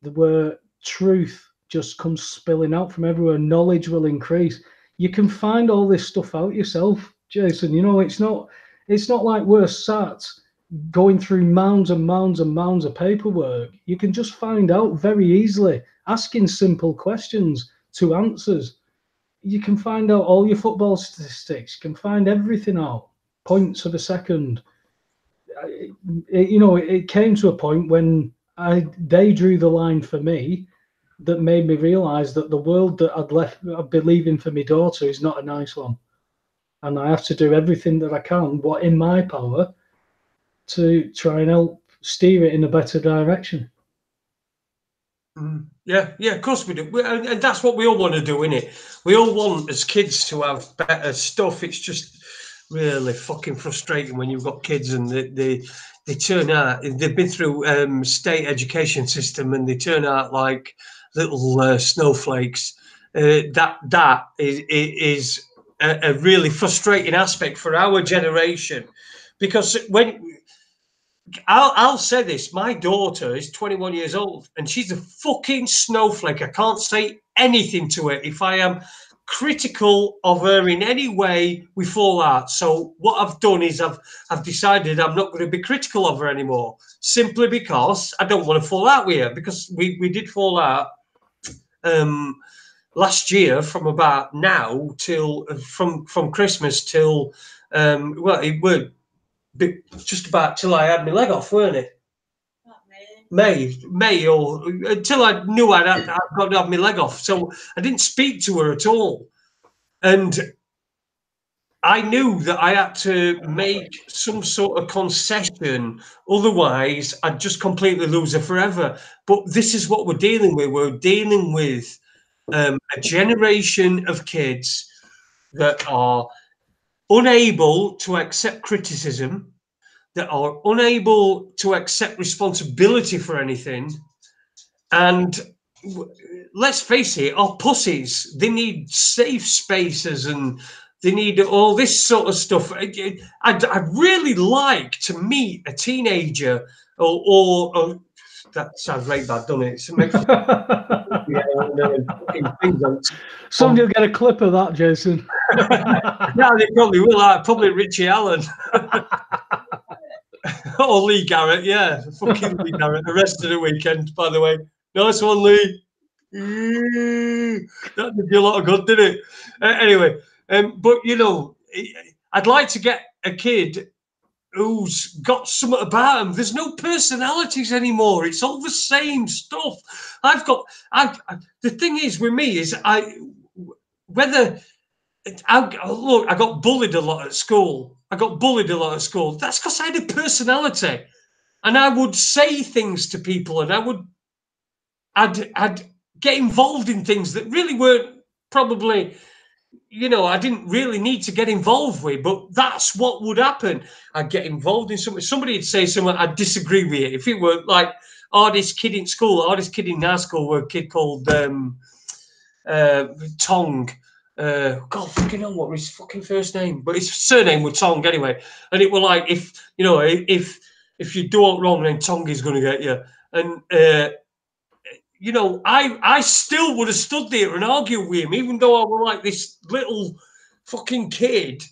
where truth just comes spilling out from everywhere. Knowledge will increase. You can find all this stuff out yourself, Jason. You know, it's not like we're sat going through mounds and mounds and mounds of paperwork. You can just find out very easily, asking simple questions to answers. You can find out all your football statistics. You can find everything out, points of a second. It came to a point when they drew the line for me that made me realize that the world that I'd been leaving for my daughter is not a nice one, and I have to do everything that I can, what in my power, to try and help steer it in a better direction. Yeah, of course we do, and that's what we all want to do, innit? We all want, as kids, to have better stuff. It's just really fucking frustrating when you've got kids and they turn out, they've been through state education system and they turn out like little snowflakes. That is a really frustrating aspect for our generation, because when I'll say this, my daughter is 21 years old and she's a fucking snowflake. I can't say anything to her. If I am critical of her in any way, we fall out. So what I've done is I've decided I'm not going to be critical of her anymore, simply because I don't want to fall out with her, because we did fall out last year from about now till from Christmas till it would be just about till I had my leg off, weren't it? May, or until I knew I'd got to have my leg off. So I didn't speak to her at all. And I knew that I had to make some sort of concession, otherwise I'd just completely lose her forever. But this is what we're dealing with. We're dealing with a generation of kids that are unable to accept criticism, that are unable to accept responsibility for anything. And let's face it, are pussies. They need safe spaces and they need all this sort of stuff. I'd really like to meet a teenager or that sounds right bad, doesn't it? Somebody will get a clip of that, Jason. Yeah, they probably will. Probably Richie Allen. Or Lee Garrett, yeah. Fucking Lee Garrett. The rest of the weekend, by the way. Nice one, Lee. That did you a lot of good, didn't it? Anyway, but you know, I'd like to get a kid who's got something about him. There's no personalities anymore. It's all the same stuff. The thing is with me is whether look, I got bullied a lot at school. That's because I had a personality, and I would say things to people, and I'd get involved in things that really weren't probably, I didn't really need to get involved with, but that's what would happen. I'd get involved in something. Somebody would say something, I'd disagree with it. If it were like hardest kid in our school were a kid called Tong. God, fucking hell, what was his fucking first name? But his surname was Tong anyway. And it was like, if you do it wrong, then Tong is going to get you. And I still would have stood there and argued with him, even though I was like this little fucking kid.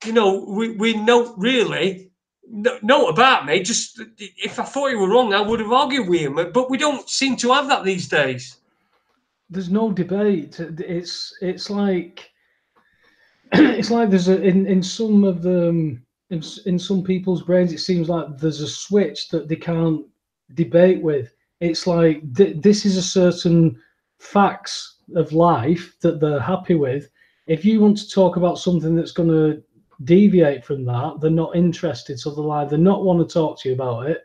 We know really know about me. Just if I thought he were wrong, I would have argued with him. But we don't seem to have that these days. There's no debate. It's like there's in some of them in some people's brains. It seems like there's a switch that they can't debate with. It's like this is a certain facts of life that they're happy with. If you want to talk about something that's going to deviate from that, they're not interested. So they'll either not want to talk to you about it,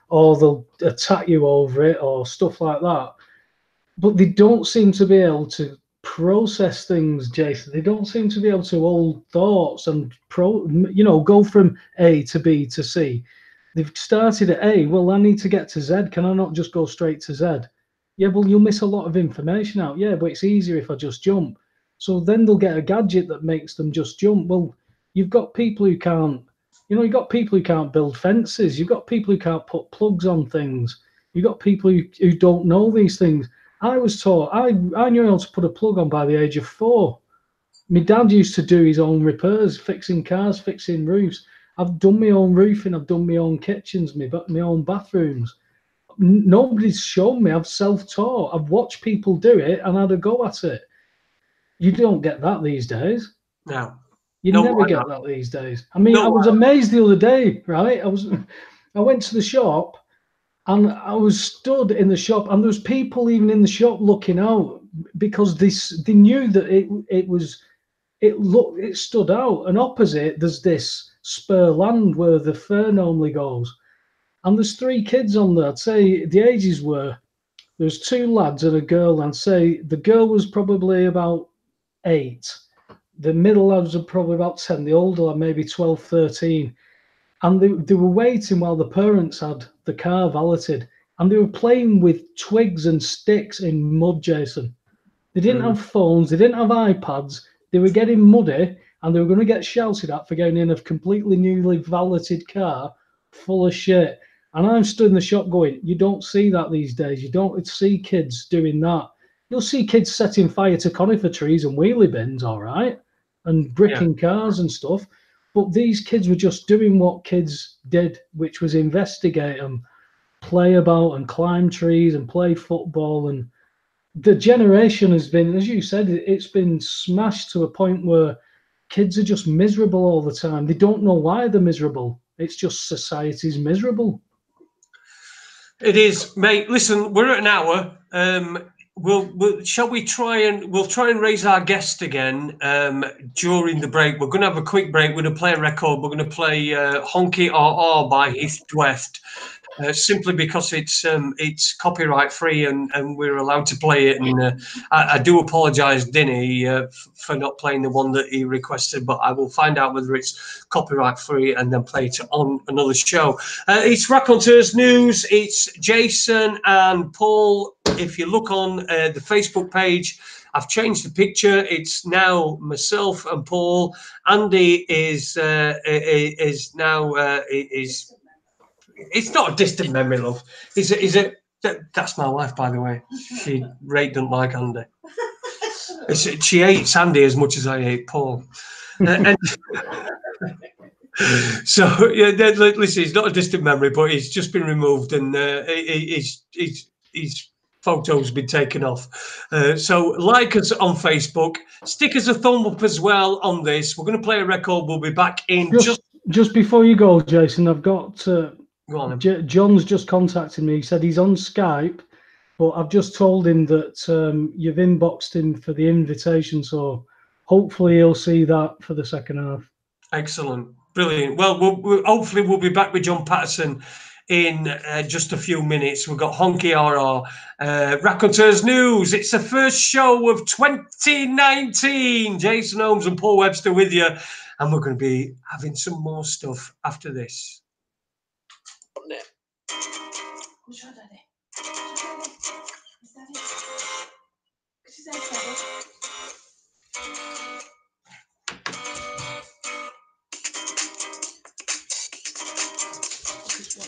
or they'll attack you over it, or stuff like that. But they don't seem to be able to process things, Jason. They don't seem to be able to hold thoughts and go from A to B to C. They've started at A. Well, I need to get to Z. Can I not just go straight to Z? Yeah, well, you'll miss a lot of information out. Yeah, but it's easier if I just jump. So then they'll get a gadget that makes them just jump. Well, you've got people who can't, you've got people who can't build fences. You've got people who can't put plugs on things. You've got people who don't know these things. I was taught, I knew how to put a plug on by the age of 4. My dad used to do his own repairs, fixing cars, fixing roofs. I've done my own roofing. I've done my own kitchens, my own bathrooms. Nobody's shown me. I've self-taught. I've watched people do it and had a go at it. You don't get that these days. No. You never get that these days. I mean, I was amazed the other day, right? I went to the shop and I was stood in the shop, and there was people even in the shop looking out because they knew that it stood out. And opposite, there's this spur land where the fair normally goes, and there's 3 kids on there. I'd say the ages were, there's 2 lads and a girl, and say the girl was probably about 8, the middle lads were probably about 10, the older lad maybe 12, 13, and they were waiting while the parents had the car valeted, and they were playing with twigs and sticks in mud, Jason. They didn't have phones, they didn't have iPads, they were getting muddy, and they were going to get shouted at for getting in a completely newly valeted car full of shit. And I'm stood in the shop going, you don't see that these days. You don't see kids doing that. You'll see kids setting fire to conifer trees and wheelie bins, all right, and bricking cars and stuff. But these kids were just doing what kids did, which was investigate and play about and climb trees and play football. And the generation has been, as you said, it's been smashed to a point where kids are just miserable all the time. They don't know why they're miserable. It's just society's miserable. It is, mate. Listen, we're at an hour. Shall we try and raise our guest again during the break? We're going to have a quick break. We're going to play a record. We're going to play Honky RR by Heath Dwetht. Simply because it's copyright free and we're allowed to play it. And I do apologise, Dinny, for not playing the one that he requested, but I will find out whether it's copyright free and then play it on another show. It's Raconteurs News. It's Jason and Paul. If you look on the Facebook page, I've changed the picture. It's now myself and Paul. Andy is now it's not a distant memory, love. Is it? That's my wife, by the way. She doesn't like Andy. She hates Andy as much as I hate Paul. So yeah, listen, it's not a distant memory, but it's just been removed, and his photo's been taken off. So like us on Facebook, stick us a thumb up as well on this. We're going to play a record. We'll be back in just before you go, Jason. I've got. Go on, John's just contacted me. He said he's on Skype, but I've just told him that you've inboxed him for the invitation, so hopefully he'll see that for the second half. Excellent. Brilliant. Well, hopefully we'll be back with John Paterson in just a few minutes. We've got Honky RR, Raconteurs News. It's the first show of 2019. Jason Holmes and Paul Webster with you. And we're going to be having some more stuff after this.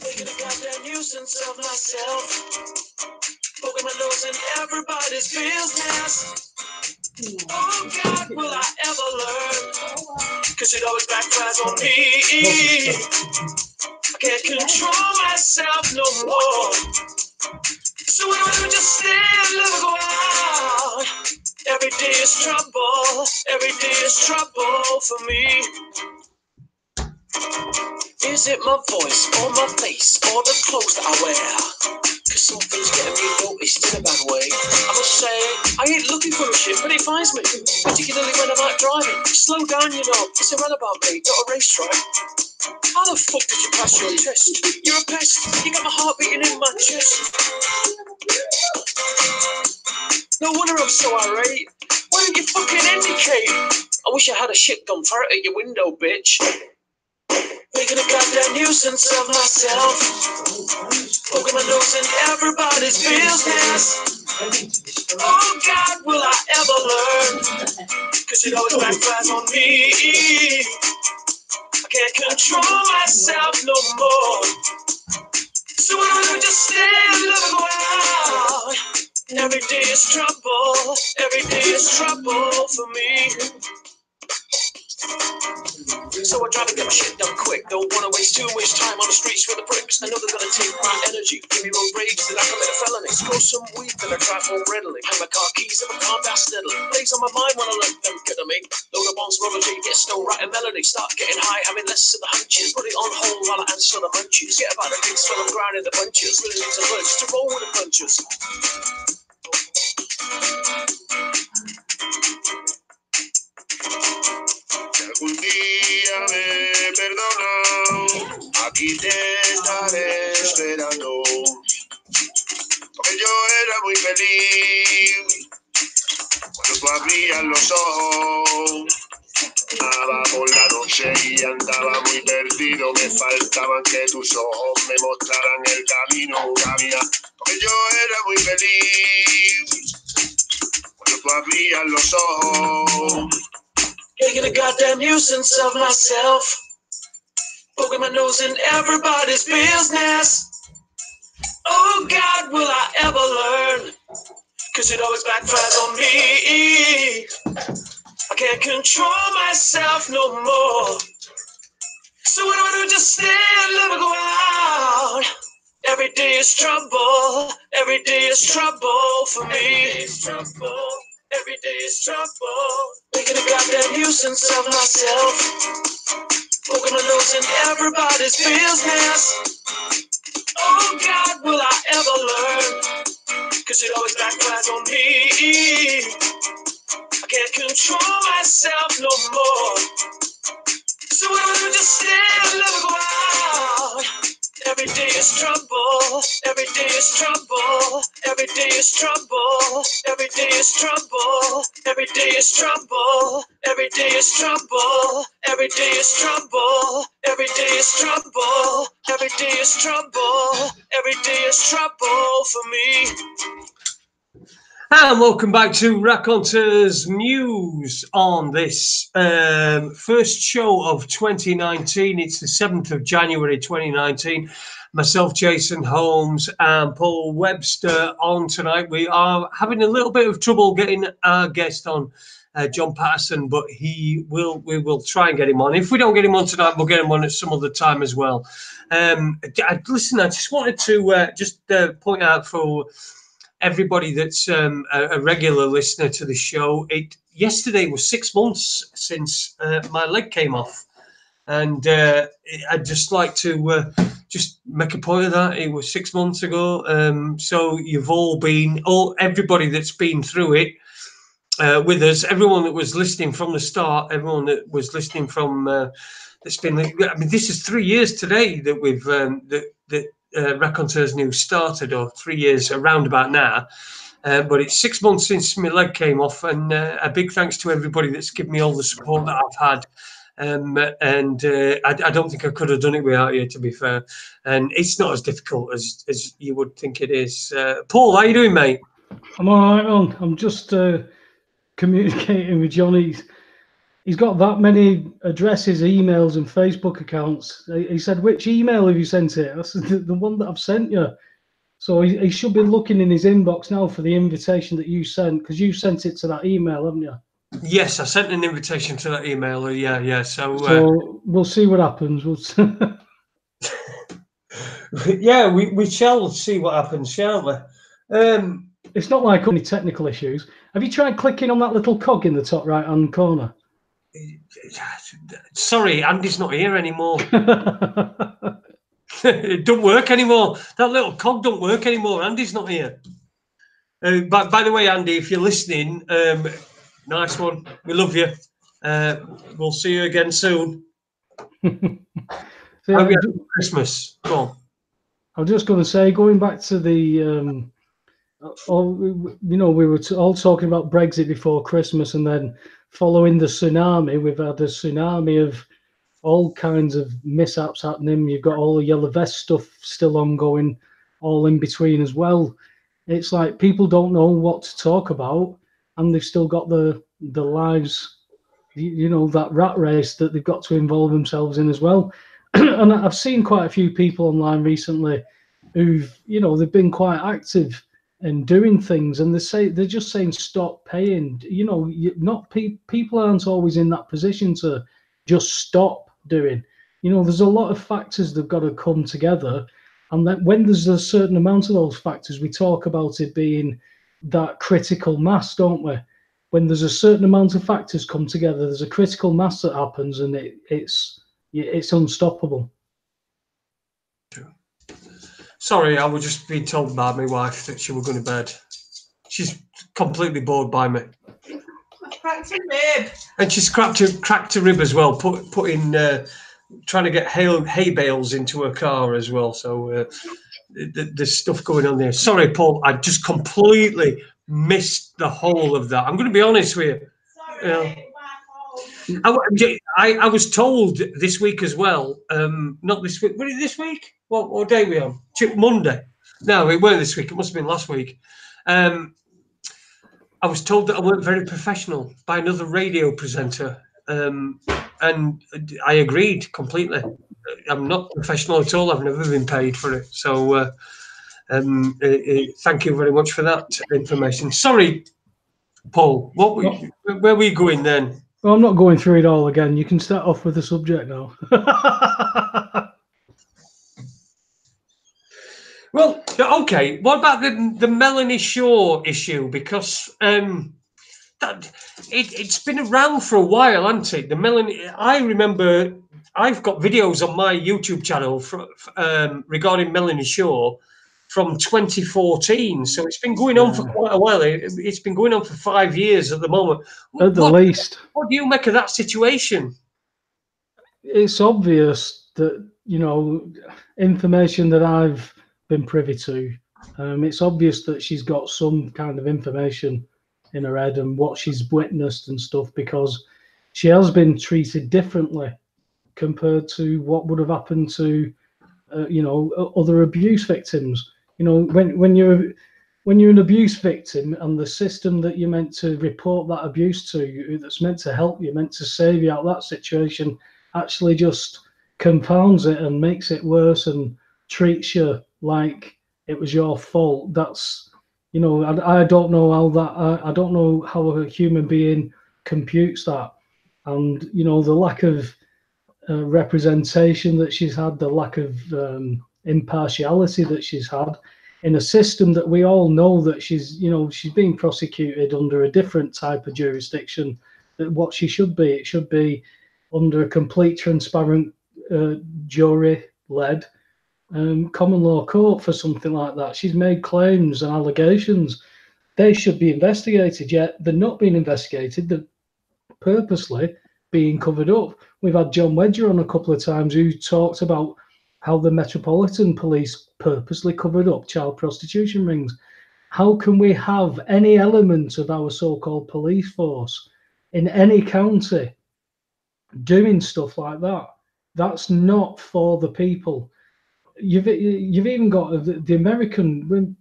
Making a goddamn nuisance of myself, poking my nose in everybody's business. Oh God, will I ever learn? Cause it always backfires on me. I can't control myself no more. So what do I do? Just stay and let it go out. Every day is trouble. Every day is trouble for me. Is it my voice or my face or the clothes that I wear? Cause something's getting me noticed in a bad way. I must say, I ain't looking for a shit, but it finds me. Particularly when I'm out driving. Slow down, you know. It's a runabout, mate, not a racetrack. How the fuck did you pass your test? You're a pest. You got my heart beating in my chest. No wonder I'm so irate. Why don't you fucking indicate? I wish I had a shit gun fire at your window, bitch. Making a goddamn nuisance of myself, poking my nose in everybody's business. Oh God, will I ever learn? Cause it always backfires on me. I can't control myself no more. So what do I do? Just stay and let it go out. Every day is trouble. Every day is trouble for me. So I try to get my shit done quick. Don't wanna waste too much time on the streets with the pricks. I know they're gonna take my energy, give me road rage, then I commit a felony. Score some weed, then I drive more readily. Hang my car keys and my car down steadily. Plays on my mind when I let them get to me. Load up on some rubber G, get snow, writing melody. Start getting high, having less of the hunches. Put it on hold while I answer the munchies. Get about the things when I'm grinding the bunches. Really need to learn just to roll with the punches. Algún día me perdonan, aquí te estaré esperando, porque yo era muy feliz cuando tú abrías los ojos. Andaba por la noche y andaba muy perdido, me faltaban que tus ojos me mostraran el camino, porque yo era muy feliz cuando tú abrías los ojos. Making a goddamn nuisance of myself, poking my nose in everybody's business. Oh God, will I ever learn? Cause it always backfires on me. I can't control myself no more. So what do? Just stay and let it go out. Every day is trouble. Every day is trouble for me. Every day is trouble. Making a goddamn nuisance of myself, poking my nose in everybody's business. Oh God, will I ever learn? Cause it always backfires on me. I can't control myself no more. So what do? Just stay and let it go out. Every day is trouble. Every day is trouble. Every day is trouble. Every day is trouble. Every day is trouble. Every day is trouble. Every day is trouble. Every day is trouble. Every day is trouble. Every day is trouble for me. And welcome back to Raconteurs News on this first show of 2019. It's the 7th of January 2019. Myself, Jason Holmes, and Paul Webster on tonight. We are having a little bit of trouble getting our guest on, John Paterson, but we will try and get him on. If we don't get him on tonight, we'll get him on at some other time as well. Listen, I just wanted to point out for everybody that's a regular listener to the show, yesterday was 6 months since my leg came off, and I'd just like to just make a point of that. It was 6 months ago, so you've everybody that's been through it, with us. Everyone that was listening from the start, everyone that was listening from that's been. I mean, this is 3 years today that we've that Raconteurs News started, or 3 years around about now. But it's 6 months since my leg came off, and a big thanks to everybody that's given me all the support that I've had. I don't think I could have done it without you, to be fair. And it's not as difficult as you would think it is. Paul, how you doing, mate? I'm all right, man. I'm just communicating with Johnny. He's got that many addresses, emails, and Facebook accounts. He said, "Which email have you sent it?" I said, "The one that I've sent you." So he should be looking in his inbox now for the invitation that you sent, because you sent it to that email, haven't you? Yes, I sent an invitation to that email. Yeah. So we'll see what happens. Yeah, we shall see what happens, shan't we? It's not like any technical issues. Have you tried clicking on that little cog in the top right-hand corner? Sorry, Andy's not here anymore. It don't work anymore. That little cog don't work anymore. Andy's not here. But by the way, Andy, if you're listening, nice one. We love you. We'll see you again soon. So, Hope you had a good Christmas. Go on. I was just going to say, going back to the, we were all talking about Brexit before Christmas, and then following the tsunami, we've had a tsunami of all kinds of mishaps happening. You've got all the yellow vest stuff still ongoing, all in between as well. It's like people don't know what to talk about, and they've still got the lives, that rat race that they've got to involve themselves in as well. And I've seen quite a few people online recently who've, they've been quite active in doing things, and they're just saying stop paying. People aren't always in that position to just stop doing. There's a lot of factors that've got to come together, and that when there's a certain amount of those factors, we talk about it being that critical mass, don't we? When there's a certain amount of factors come together, there's a critical mass that happens, and it's unstoppable. Sorry, I was just being told by my wife that she was going to bed. She's completely bored by me. Cracked a rib. And she's cracked a rib as well, trying to get hay bales into her car as well. So there's stuff going on there. Sorry, Paul, I just completely missed the whole of that. I'm going to be honest with you. Sorry. I was told this week as well, not this week, was it this week? What day are we on? Monday. No, it weren't this week. It must have been last week. I was told that I weren't very professional by another radio presenter, and I agreed completely. I'm not professional at all. I've never been paid for it. So thank you very much for that information. Sorry, Paul, where were you going then? Well, I'm not going through it all again. You can start off with the subject now. Well, okay. What about the Melanie Shaw issue? Because it's been around for a while, hasn't it? The Melanie. I remember I've got videos on my YouTube channel regarding Melanie Shaw from 2014. So it's been going on for quite a while. It's been going on for 5 years at the moment. At the least. What do you make of that situation? It's obvious that, information that I've been privy to, it's obvious that she's got some kind of information in her head and what she's witnessed and stuff, because she has been treated differently compared to what would have happened to, other abuse victims. When you're an abuse victim, and the system that you're meant to report that abuse to, that's meant to help you, meant to save you out of that situation, actually just compounds it and makes it worse and treats you like it was your fault. That's, I don't know how that, I don't know how a human being computes that. And, the lack of representation that she's had, the lack of impartiality that she's had in a system that we all know that she's being prosecuted under a different type of jurisdiction than what she should be. It should be under a complete transparent jury-led common law court for something like that. She's made claims and allegations they should be investigated, yet they're not being investigated. They're purposely being covered up. We've had John Wedger on a couple of times who talked about how the Metropolitan Police purposely covered up child prostitution rings. How can we have any element of our so-called police force in any county doing stuff like that? That's not for the people. You've even got the American.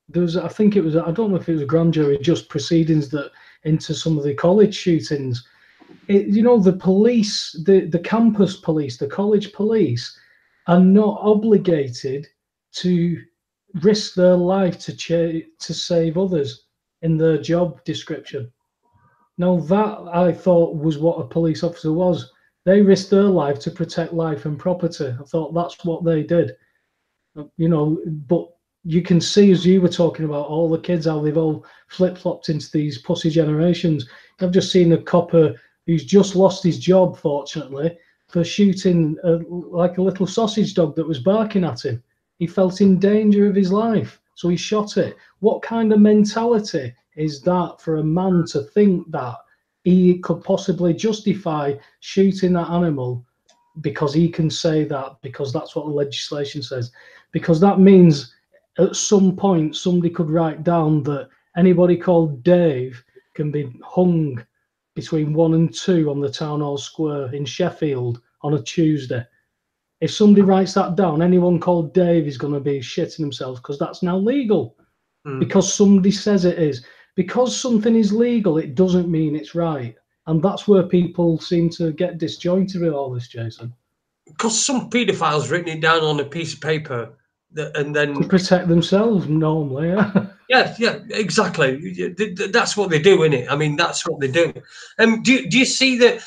There's, I think it was, I don't know if it was a grand jury just proceedings that into some of the college shootings. You know, the police, the campus police, the college police are not obligated to risk their life to save others in their job description. Now that, I thought, was what a police officer was. They risked their life to protect life and property. I thought that's what they did. You know, but you can see, as you were talking about, all the kids, how they've all flip-flopped into these pussy generations. I've just seen a copper who's just lost his job, fortunately, for shooting like a little sausage dog that was barking at him. He felt in danger of his life, so he shot it. What kind of mentality is that for a man to think that he could possibly justify shooting that animal because he can say that, because that's what the legislation says? Because that means at some point somebody could write down that anybody called Dave can be hung between 1 and 2 on the Town Hall Square in Sheffield on a Tuesday. If somebody writes that down, anyone called Dave is going to be shitting themselves, because that's now legal. Because somebody says it is. Because something is legal, it doesn't mean it's right. And that's where people seem to get disjointed with all this, Jason. Because some paedophile's written it down on a piece of paper and then... To protect themselves, normally, yeah. Yeah, exactly. That's what they do, innit? I mean, that's what they do. Do you see that...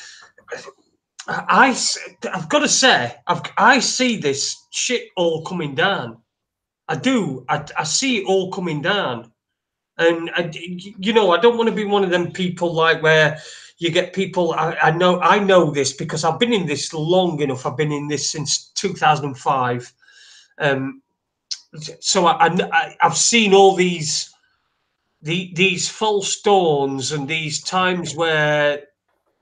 I've got to say, I see this shit all coming down. I do. I see it all coming down. And, you know, I don't want to be one of them people like where you get people, I know this because I've been in this long enough. I've been in this since 2005. So I've seen all these false dawns and these times where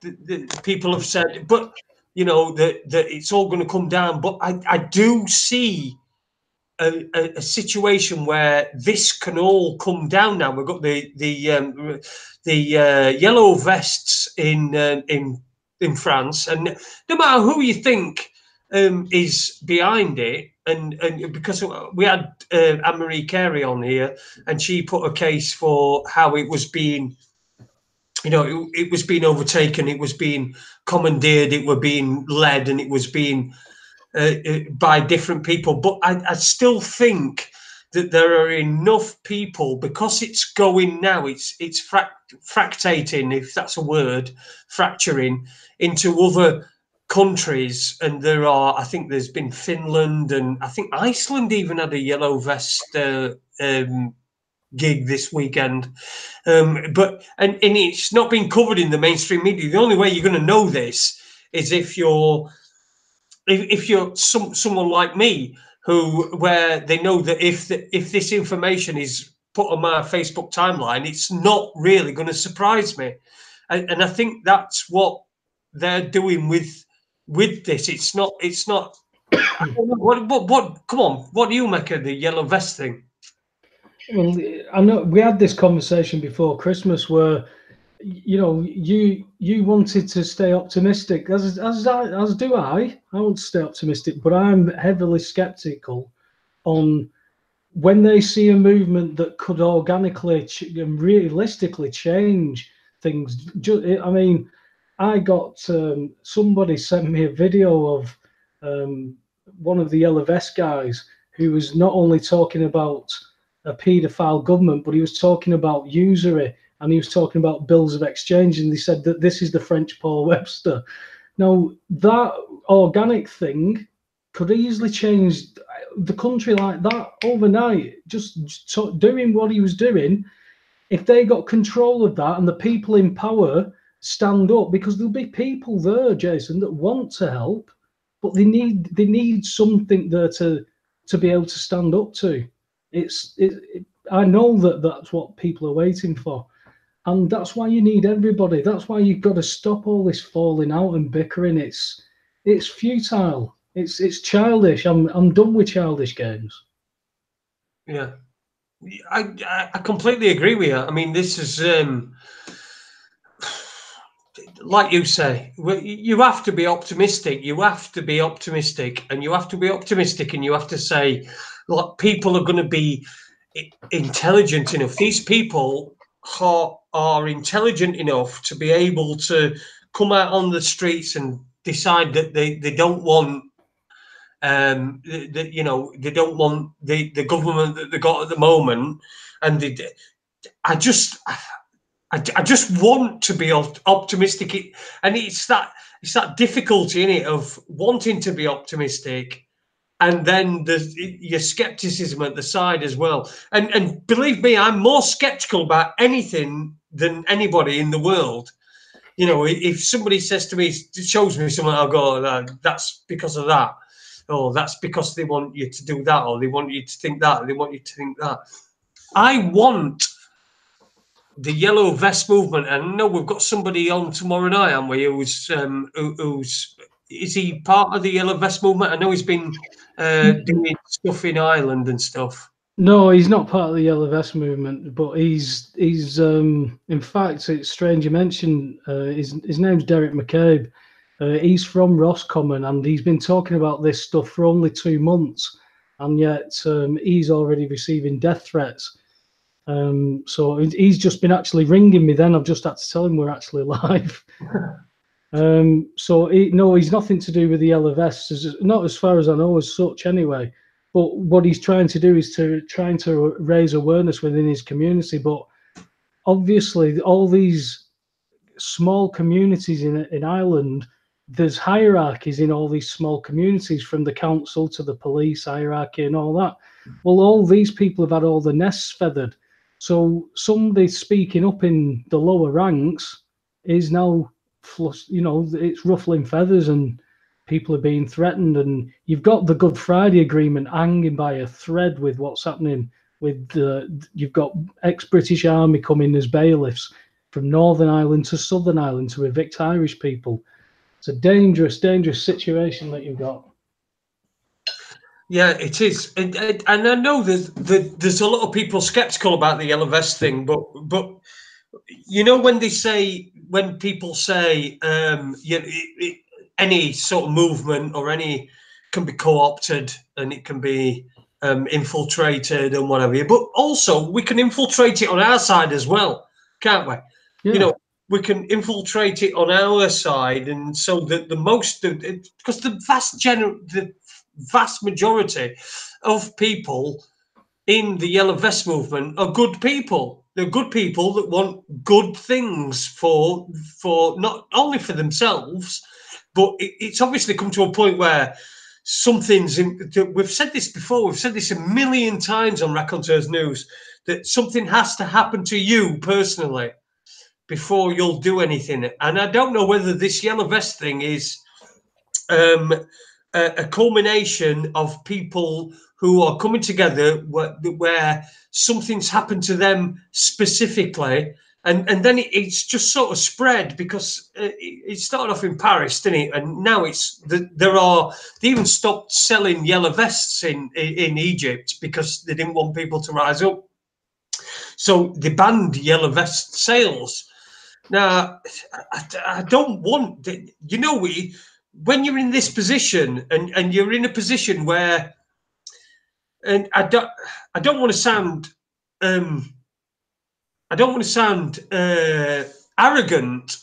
the people have said, but, you know, that it's all going to come down. But I do see a situation where this can all come down now. We've got the yellow vests in France, and no matter who you think is behind it, and because we had Anne-Marie Carey on here, and she put a case for how it was being, you know, it was being overtaken, it was being commandeered, it was being led, and it was being by different people. But I still think that there are enough people, because it's going now, it's fractating, if that's a word, fracturing into other countries. And there are, I think there's been Finland, and I think Iceland even had a yellow vest gig this weekend. But it's not been covered in the mainstream media. The only way you're going to know this is if you're someone like me, where they know that if this information is put on my Facebook timeline, it's not really going to surprise me, and I think that's what they're doing with this. It's not. What? Come on. What do you make of the yellow vest thing? Well, I know we had this conversation before Christmas where, you know, you wanted to stay optimistic, as do I. I want to stay optimistic, but I'm heavily skeptical on when they see a movement that could organically and realistically change things. I mean, I got somebody sent me a video of one of the yellow vest guys who was not only talking about a paedophile government, but he was talking about usury. And he was talking about bills of exchange, and they said that this is the French Paul Webster. Now, that organic thing could easily change the country like that overnight, just doing what he was doing. If they got control of that and the people in power stand up, because there'll be people there, Jason, that want to help, but they need something there to be able to stand up to. I know that that's what people are waiting for. And that's why you need everybody. That's why you've got to stop all this falling out and bickering. It's futile. It's childish. I'm done with childish games. Yeah, I completely agree with you. I mean, this is like you say, you have to be optimistic. You have to be optimistic, and you have to be optimistic, and you have to say, look, people are going to be intelligent enough. These people are intelligent enough to be able to come out on the streets and decide that they don't want that, you know, they don't want the government that they got at the moment, and I just want to be optimistic, and it's that difficulty in it of wanting to be optimistic, and then there's your skepticism at the side as well. And believe me, I'm more skeptical about anything than anybody in the world. You know, if somebody says to me, shows me something, I'll go, that's because of that. Oh, that's because they want you to do that, or they want you to think that, or they want you to think that. I want the yellow vest movement, and I know we've got somebody on tomorrow night, haven't we? Who's is he part of the yellow vest movement? I know he's been doing stuff in Ireland and stuff. No, he's not part of the yellow vest movement, but he's in fact, it's strange you mentioned his name's Derek McCabe. He's from Roscommon, and he's been talking about this stuff for only 2 months, and yet he's already receiving death threats. So he's just been actually ringing me. Then I've just had to tell him we're actually live. So no, he's nothing to do with the yellow vests, not as far as I know, as such anyway. But what he's trying to do is trying to raise awareness within his community. But obviously, all these small communities in Ireland, there's hierarchies in all these small communities, from the council to the police hierarchy and all that. Well, all these people have had all the nests feathered. So somebody speaking up in the lower ranks is now, you know, it's ruffling feathers, and people are being threatened. And you've got the Good Friday Agreement hanging by a thread with what's happening with you've got ex-British Army coming as bailiffs from Northern Ireland to Southern Ireland to evict Irish people. It's a dangerous, dangerous situation that you've got. Yeah, it is, and I know there's a lot of people skeptical about the yellow vest thing, but you know, when people say any sort of movement or any can be co-opted, and it can be infiltrated and whatever, but also we can infiltrate it on our side as well, can't we? Yeah. You know, we can infiltrate it on our side, and so because the vast majority of people in the yellow vest movement are good people. They're good people that want good things for not only for themselves, but it's obviously come to a point where we've said this before, we've said this a million times on Raconteurs News, that something has to happen to you personally before you'll do anything. And I don't know whether this yellow vest thing is a culmination of people who are coming together where something's happened to them specifically, and then it's just sort of spread, because it started off in Paris, didn't it? And now they even stopped selling yellow vests in Egypt because they didn't want people to rise up. So they banned yellow vest sales. Now, I don't want, you know, when you're in this position, and you're in a position where, and I don't want to sound arrogant,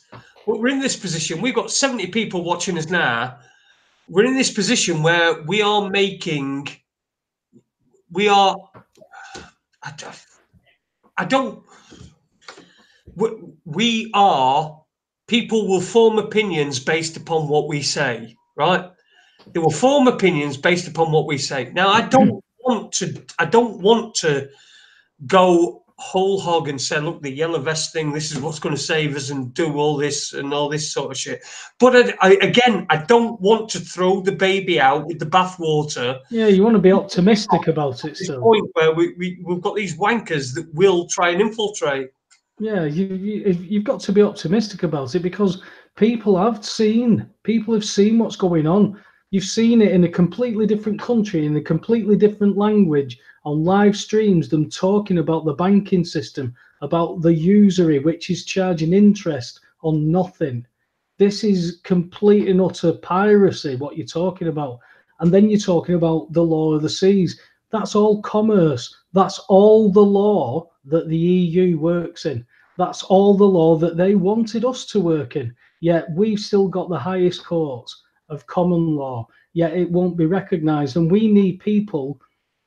but we're in this position. We've got 70 people watching us now. We're in this position where we are people will form opinions based upon what we say, right? They will form opinions based upon what we say. Now, I don't want to go whole hog and say, look, the yellow vest thing, this is what's going to save us, and do all this and all this sort of shit. But I don't want to throw the baby out with the bathwater. Yeah, you want to be optimistic about it still. Point where we've got these wankers that will try and infiltrate. Yeah, you've got to be optimistic about it, because people have seen what's going on. You've seen it in a completely different country, in a completely different language, on live streams, them talking about the banking system, about the usury, which is charging interest on nothing. This is complete and utter piracy, what you're talking about. And then you're talking about the law of the seas. That's all commerce. That's all the law that the EU works in. That's all the law that they wanted us to work in. Yet we've still got the highest courts of common law, yet it won't be recognised. And we need people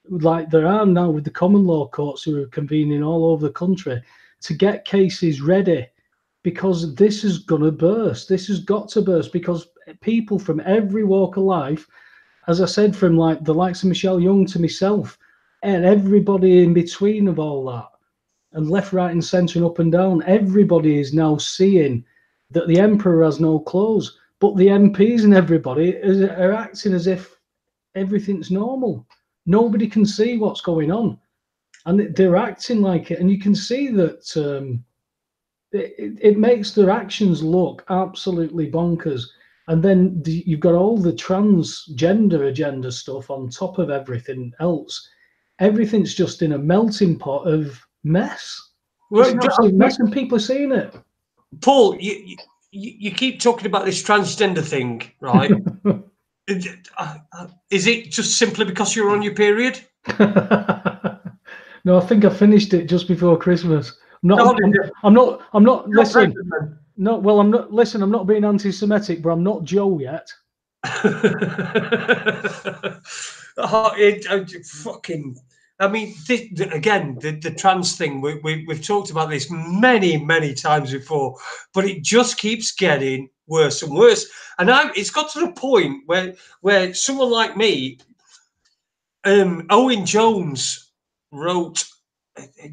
like there are now with the common law courts who are convening all over the country to get cases ready, because this is going to burst. This has got to burst, because people from every walk of life, as I said, from like the likes of Michelle Young to myself and everybody in between of all that, and left, right and centre and up and down, everybody is now seeing that the emperor has no clothes. But the MPs and everybody are acting as if everything's normal. Nobody can see what's going on, and they're acting like it. And you can see that it makes their actions look absolutely bonkers. And then you've got all the transgender agenda stuff on top of everything else. Everything's just in a melting pot of mess. Well, it's an absolute mess, and people are seeing it. Paul, you keep talking about this transgender thing, right? Is it just simply because you're on your period? No, I think I finished it just before Christmas. I'm not. Listen, no. Well, I'm not. Listen, I'm not being anti-Semitic, but I'm not Joe yet. I mean, the trans thing, we've talked about this many times before, but it just keeps getting worse and worse. And it's got to the point where someone like me, Owen Jones wrote,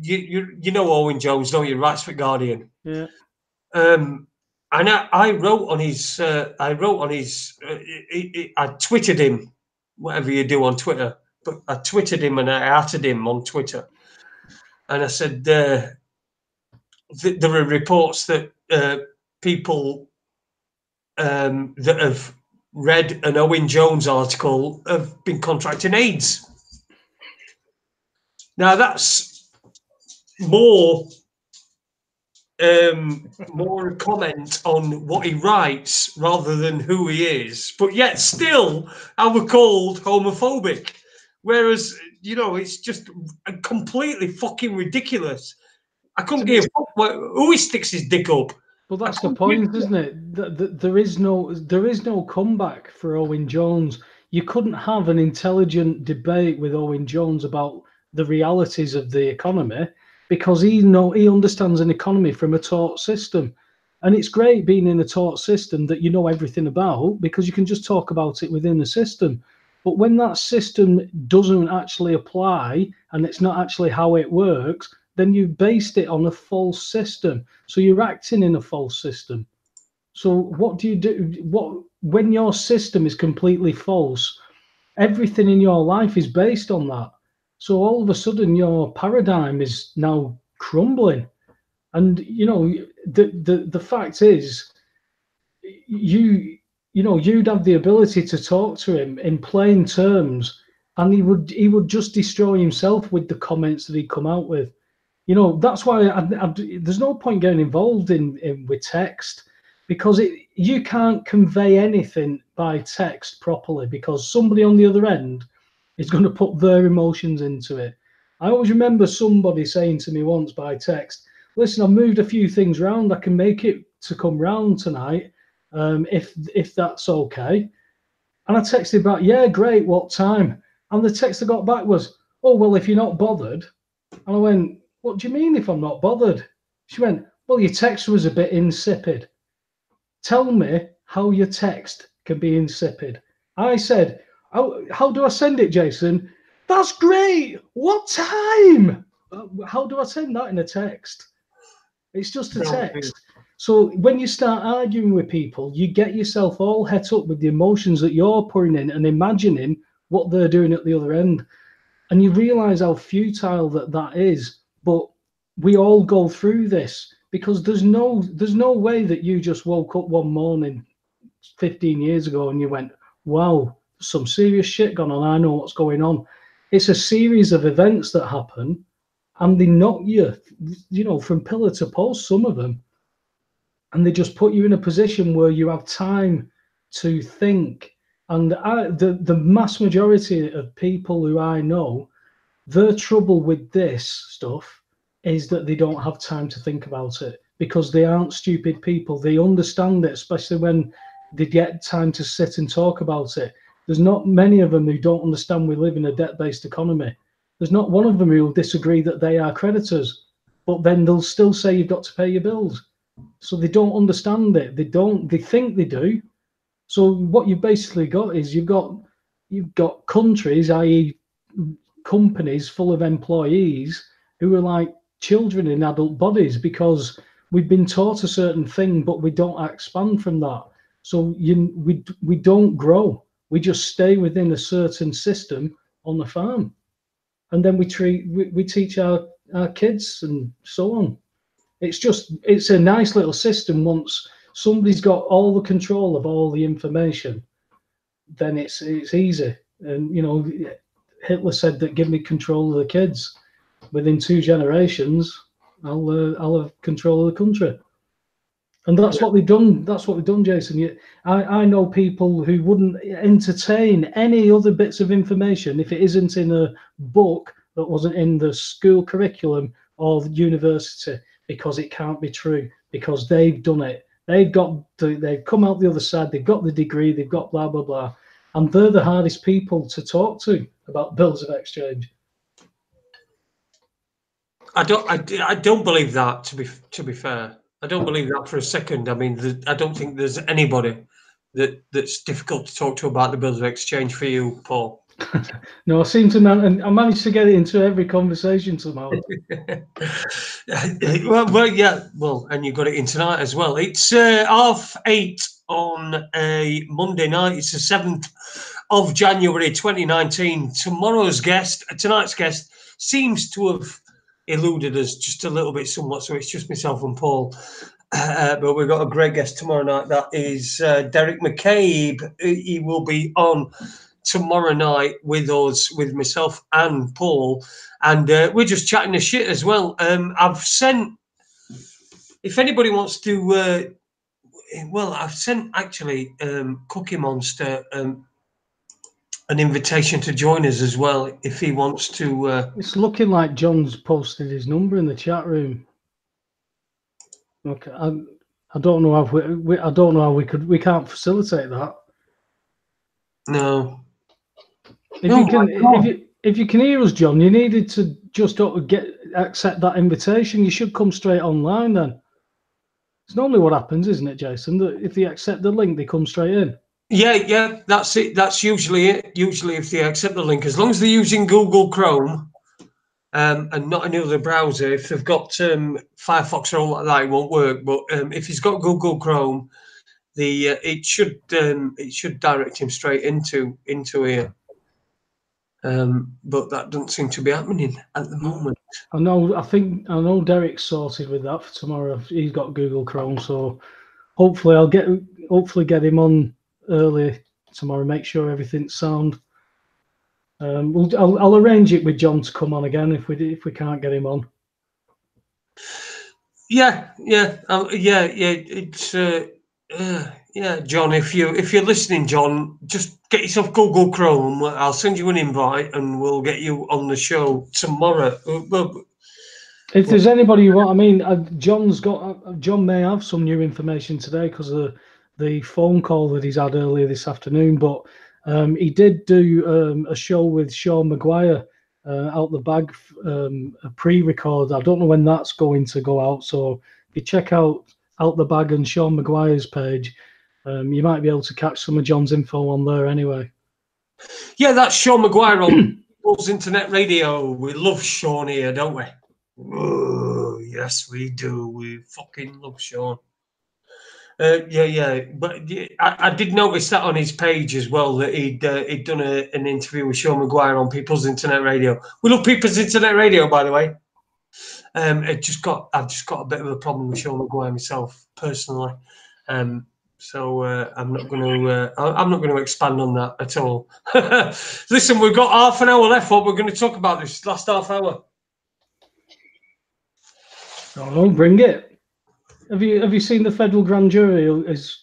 you know Owen Jones, don't you? Writes for Guardian. Yeah. And I wrote on his, I tweeted him, whatever you do on Twitter. But I tweeted him and I added him on Twitter, and I said there are reports that people that have read an Owen Jones article have been contracting AIDS. Now that's more a comment on what he writes rather than who he is, but yet still I were called homophobic. Whereas, it's just completely fucking ridiculous. I couldn't give a fuck who he sticks his dick up. Well, that's the point, isn't it? There is no comeback for Owen Jones. You couldn't have an intelligent debate with Owen Jones about the realities of the economy, because he understands an economy from a taught system. And it's great being in a taught system that you know everything about, because you can just talk about it within the system. But when that system doesn't actually apply and it's not actually how it works, then you've based it on a false system. So you're acting in a false system. So what do you do? When your system is completely false, everything in your life is based on that. So all of a sudden your paradigm is now crumbling. And, the fact is, you'd have the ability to talk to him in plain terms, and he would just destroy himself with the comments that he'd come out with. That's why there's no point getting involved with text, because you can't convey anything by text properly, because somebody on the other end is going to put their emotions into it. I always remember somebody saying to me once by text, listen, I've moved a few things around. I can make it to come round tonight. If that's okay. And I texted back, yeah, great, what time? And the text I got back was, oh, well, if you're not bothered. And I went, what do you mean if I'm not bothered? She went, well, your text was a bit insipid. Tell me how your text can be insipid. I said, how do I send it, Jason? That's great. What time? how do I send that in a text? It's just a text. So when you start arguing with people, you get yourself all het up with the emotions that you're pouring in and imagining what they're doing at the other end. And you realize how futile that is. But we all go through this because there's no way that you just woke up one morning 15 years ago and you went, wow, some serious shit gone on. I know what's going on. It's a series of events that happen, and they knock you, from pillar to post, some of them. And they just put you in a position where you have time to think. And the mass majority of people who I know, their trouble with this stuff is that they don't have time to think about it because they aren't stupid people. They understand it, especially when they get time to sit and talk about it. There's not many of them who don't understand we live in a debt-based economy. There's not one of them who will disagree that they are creditors, but then they'll still say you've got to pay your bills. So they don't understand it. They think they do. So what you've basically got is you've got countries, i.e. companies full of employees who are like children in adult bodies because we've been taught a certain thing, but we don't expand from that. So we don't grow. We just stay within a certain system on the farm. And then we teach our kids and so on. It's a nice little system. Once somebody's got all the control of all the information, then it's easy. And Hitler said that give me control of the kids. Within 2 generations, I'll have control of the country. And that's what they've done. That's what we've done, Jason. I know people who wouldn't entertain any other bits of information if it isn't in a book that wasn't in the school curriculum or the university, because it can't be true, because they've done it. They've come out the other side. They've got the degree. They've got blah blah blah, and they're the hardest people to talk to about bills of exchange. I don't believe that. To be fair, I don't believe that for a second. I mean, I don't think there's anybody that's difficult to talk to about the bills of exchange for you, Paul. No, I managed to get it into every conversation somehow. Well, and you got it in tonight as well. It's 8:30 on a Monday night. It's the 7th of January 2019. Tonight's guest seems to have eluded us just a little bit somewhat, so it's just myself and Paul. But we've got a great guest tomorrow night. That is Derek McCabe. He will be on tomorrow night with us, with myself and Paul, and we're just chatting the shit as well. I've sent, if anybody wants to, I've sent actually Cookie Monster an invitation to join us as well if he wants to. It's looking like John's posted his number in the chat room. Okay, I don't know how we can't facilitate that. No. If you can hear us, John, you needed to just accept that invitation. You should come straight online then. It's normally what happens, isn't it, Jason? That if they accept the link, they come straight in. Yeah, that's it. That's usually it. Usually, if they accept the link, as long as they're using Google Chrome and not any other browser. If they've got Firefox or all like that, it won't work. But if he's got Google Chrome, it should direct him straight into here. But that doesn't seem to be happening at the moment. I know Derek's sorted with that for tomorrow. He's got Google Chrome, so hopefully I'll get him on early tomorrow. Make sure everything's sound. I'll arrange it with John to come on again if we can't get him on. Yeah. It's John. If you're listening, John, just get yourself Google Chrome. I'll send you an invite, and we'll get you on the show tomorrow. If there's anybody you want, I mean, John may have some new information today because of the phone call that he's had earlier this afternoon. But he did do a show with Sean Maguire out the bag, a pre-record. I don't know when that's going to go out. So if you check out the bag and Sean Maguire's page, you might be able to catch some of John's info on there anyway. Yeah, that's Sean Maguire on People's Internet Radio. We love Sean here, don't we? Oh, yes, we do. We fucking love Sean. Yeah. But I did notice that on his page as well, that he'd done an interview with Sean Maguire on People's Internet Radio. We love People's Internet Radio, by the way. I've just got a bit of a problem with Sean Maguire myself personally. So I'm not going to expand on that at all. Listen, we've got half an hour left. What we're going to talk about this last half hour? Oh, bring it. Have you seen the federal grand jury is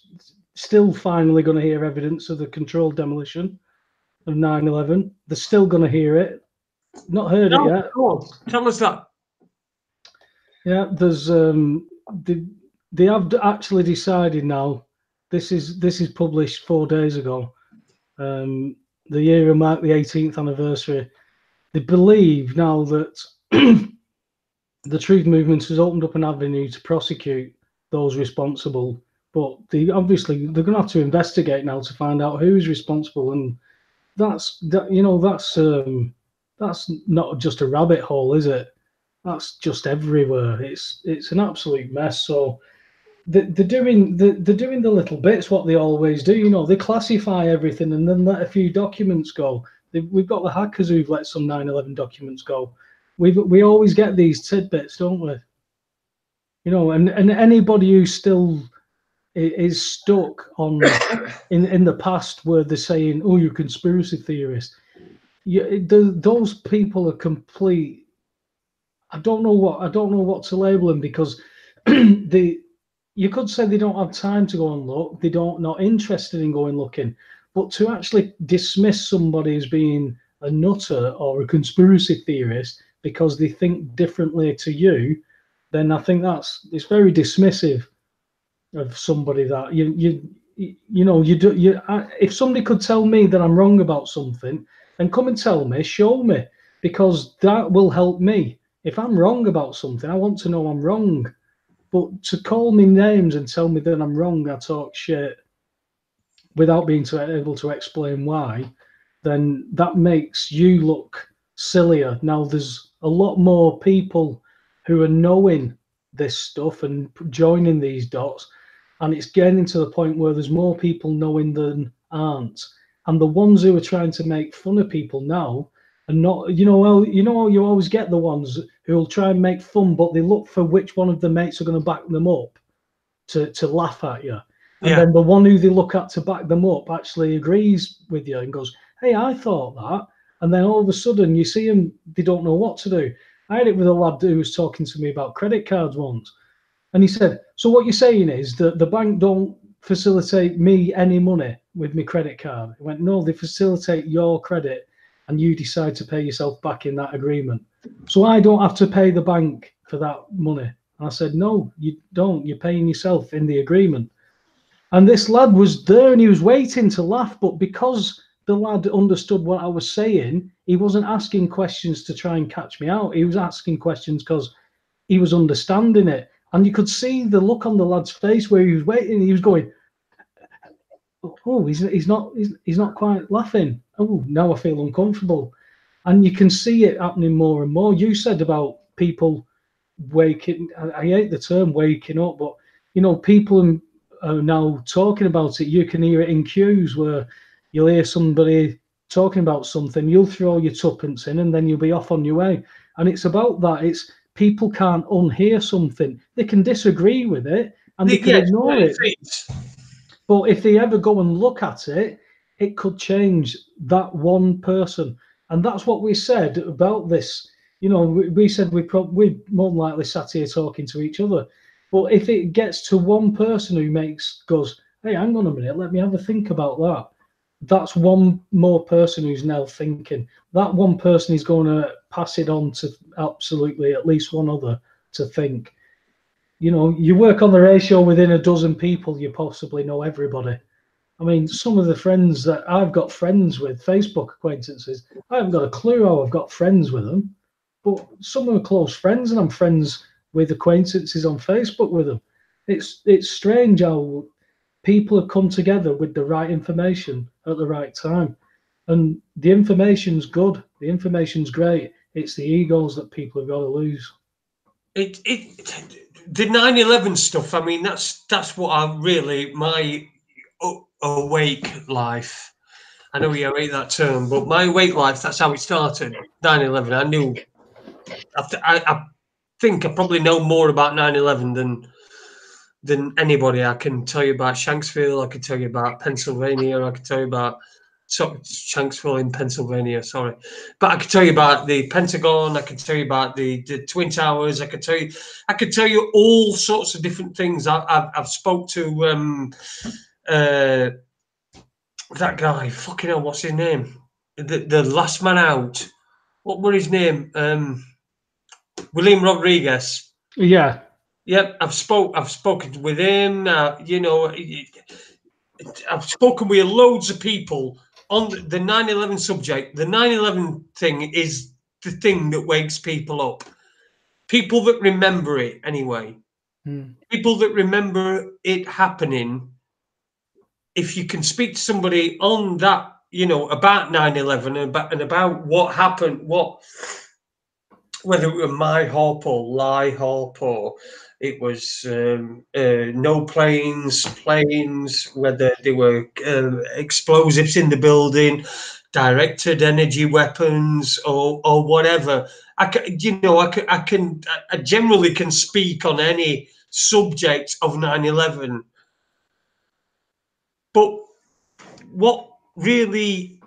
still finally going to hear evidence of the controlled demolition of 9/11? They're still going to hear it. Not heard it yet. Go on. Tell us that. Yeah, there's they have actually decided now. This is published 4 days ago. The year will mark the 18th anniversary. They believe now that the Truth Movement has opened up an avenue to prosecute those responsible, but they're going to have to investigate now to find out who's responsible, and that's not just a rabbit hole, is it? That's just everywhere. It's an absolute mess. So they're doing the little bits what they always do. They classify everything and then let a few documents go. We've got the hackers who've let some 9/11 documents go. We always get these tidbits, don't we? And anybody who still is stuck on in the past where they're saying, "Oh, you're a conspiracy theorist," those people are complete. I don't know what to label them, because you could say they don't have time to go and look. They not interested in going looking. But to actually dismiss somebody as being a nutter or a conspiracy theorist because they think differently to you, then I think it's very dismissive of somebody. That if somebody could tell me that I'm wrong about something, then come and tell me, show me, because that will help me. If I'm wrong about something, I want to know I'm wrong. But to call me names and tell me that I'm wrong, I talk shit without being able to explain why, then that makes you look sillier. Now, there's a lot more people who are knowing this stuff and joining these dots, and it's getting to the point where there's more people knowing than aren't. And the ones who are trying to make fun of people now are not, you always get the ones who will try and make fun, but they look for which one of the mates are going to back them up to laugh at you. And then the one who they look at to back them up actually agrees with you and goes, "Hey, I thought that." And then all of a sudden you see them, they don't know what to do. I had it with a lad who was talking to me about credit cards once. And he said, "So what you're saying is that the bank don't facilitate me any money with my credit card?" He went, "No, they facilitate your credit and you decide to pay yourself back in that agreement. So I don't have to pay the bank for that money." And I said, "No, you don't. You're paying yourself in the agreement." And this lad was there and he was waiting to laugh, but because the lad understood what I was saying, he wasn't asking questions to try and catch me out. He was asking questions because he was understanding it. And you could see the look on the lad's face where he was waiting. He was going, "Oh, he's not quite laughing. Oh, now I feel uncomfortable." And you can see it happening more and more. You said about people waking, I hate the term waking up, but people are now talking about it. You can hear it in queues where you'll hear somebody talking about something, you'll throw your tuppence in and then you'll be off on your way. And it's about that. It's people can't unhear something. They can disagree with it and they can ignore it. But if they ever go and look at it, it could change that one person. And that's what we said about this. We said we'd more than likely sat here talking to each other. But if it gets to one person who goes, "Hey, hang on a minute, let me have a think about that," that's one more person who's now thinking. That one person is going to pass it on to absolutely at least one other to think. You work on the ratio within a dozen people, you possibly know everybody. I mean, some of the friends that I've got friends with, Facebook acquaintances, I haven't got a clue how I've got friends with them, but some are close friends and I'm friends with acquaintances on Facebook with them. It's strange how people have come together with the right information at the right time. And the information's good. The information's great. It's the egos that people have got to lose. The 9/11 stuff. I mean, that's what I really my awake life. I know you hate that term, but my awake life. That's how it started. 9/11. I knew. I think I probably know more about 9/11 than anybody. I can tell you about Shanksville. I can tell you about Pennsylvania. I can tell you about Shanksville in Pennsylvania. Sorry, but I can tell you about the Pentagon. I can tell you about the Twin Towers. I could tell you all sorts of different things. I've spoke to that guy. Fucking hell, what's his name? The last man out. What were his name? William Rodriguez. Yeah. Yep, I've spoken with him. You know, I've spoken with loads of people on the 9/11 subject. The 9/11 thing is the thing that wakes people up. People that remember it anyway. People that remember it happening. If you can speak to somebody on that, you know, about 9/11 and about what happened, whether it was my hop or lie hop or it was no planes, whether there were explosives in the building, directed energy weapons or whatever. I generally can speak on any subject of 9/11. But what really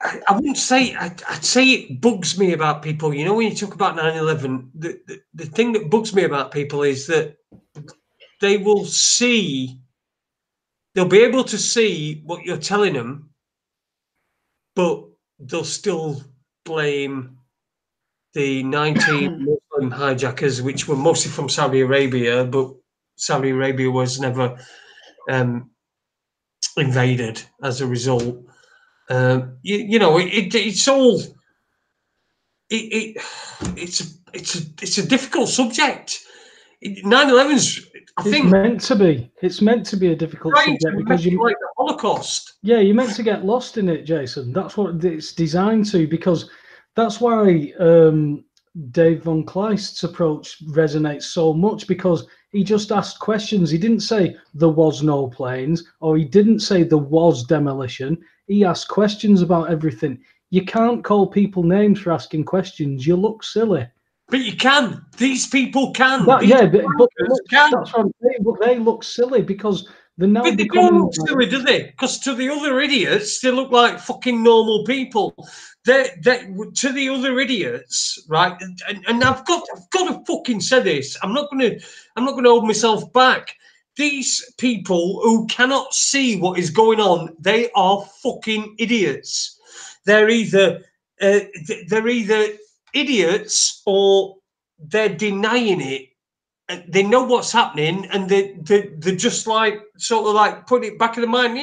I wouldn't say, I'd say it bugs me about people. You know, when you talk about 9/11, the thing that bugs me about people is that they'll be able to see what you're telling them, but they'll still blame the 19 Muslim hijackers, which were mostly from Saudi Arabia, but Saudi Arabia was never invaded as a result. You know, it's all. It's a difficult subject. 9/11's. It's meant to be. It's meant to be a difficult subject because you like the Holocaust. Yeah, you're meant to get lost in it, Jason. That's what it's designed to. Because that's why Dave von Kleist's approach resonates so much, because he just asked questions. He didn't say there was no planes, or he didn't say there was demolition. He asked questions about everything. You can't call people names for asking questions. You look silly. But you can. These people can. But that's what I'm saying. But they look silly because they're now But they don't look silly, do they? Because to the other idiots, they look like fucking normal people. They to the other idiots, right? And I've got to fucking say this. I'm not gonna hold myself back. These people who cannot see what is going on, they are fucking idiots. They're either idiots or they're denying it. They know what's happening, and they're just like sort of like put it back in the mind.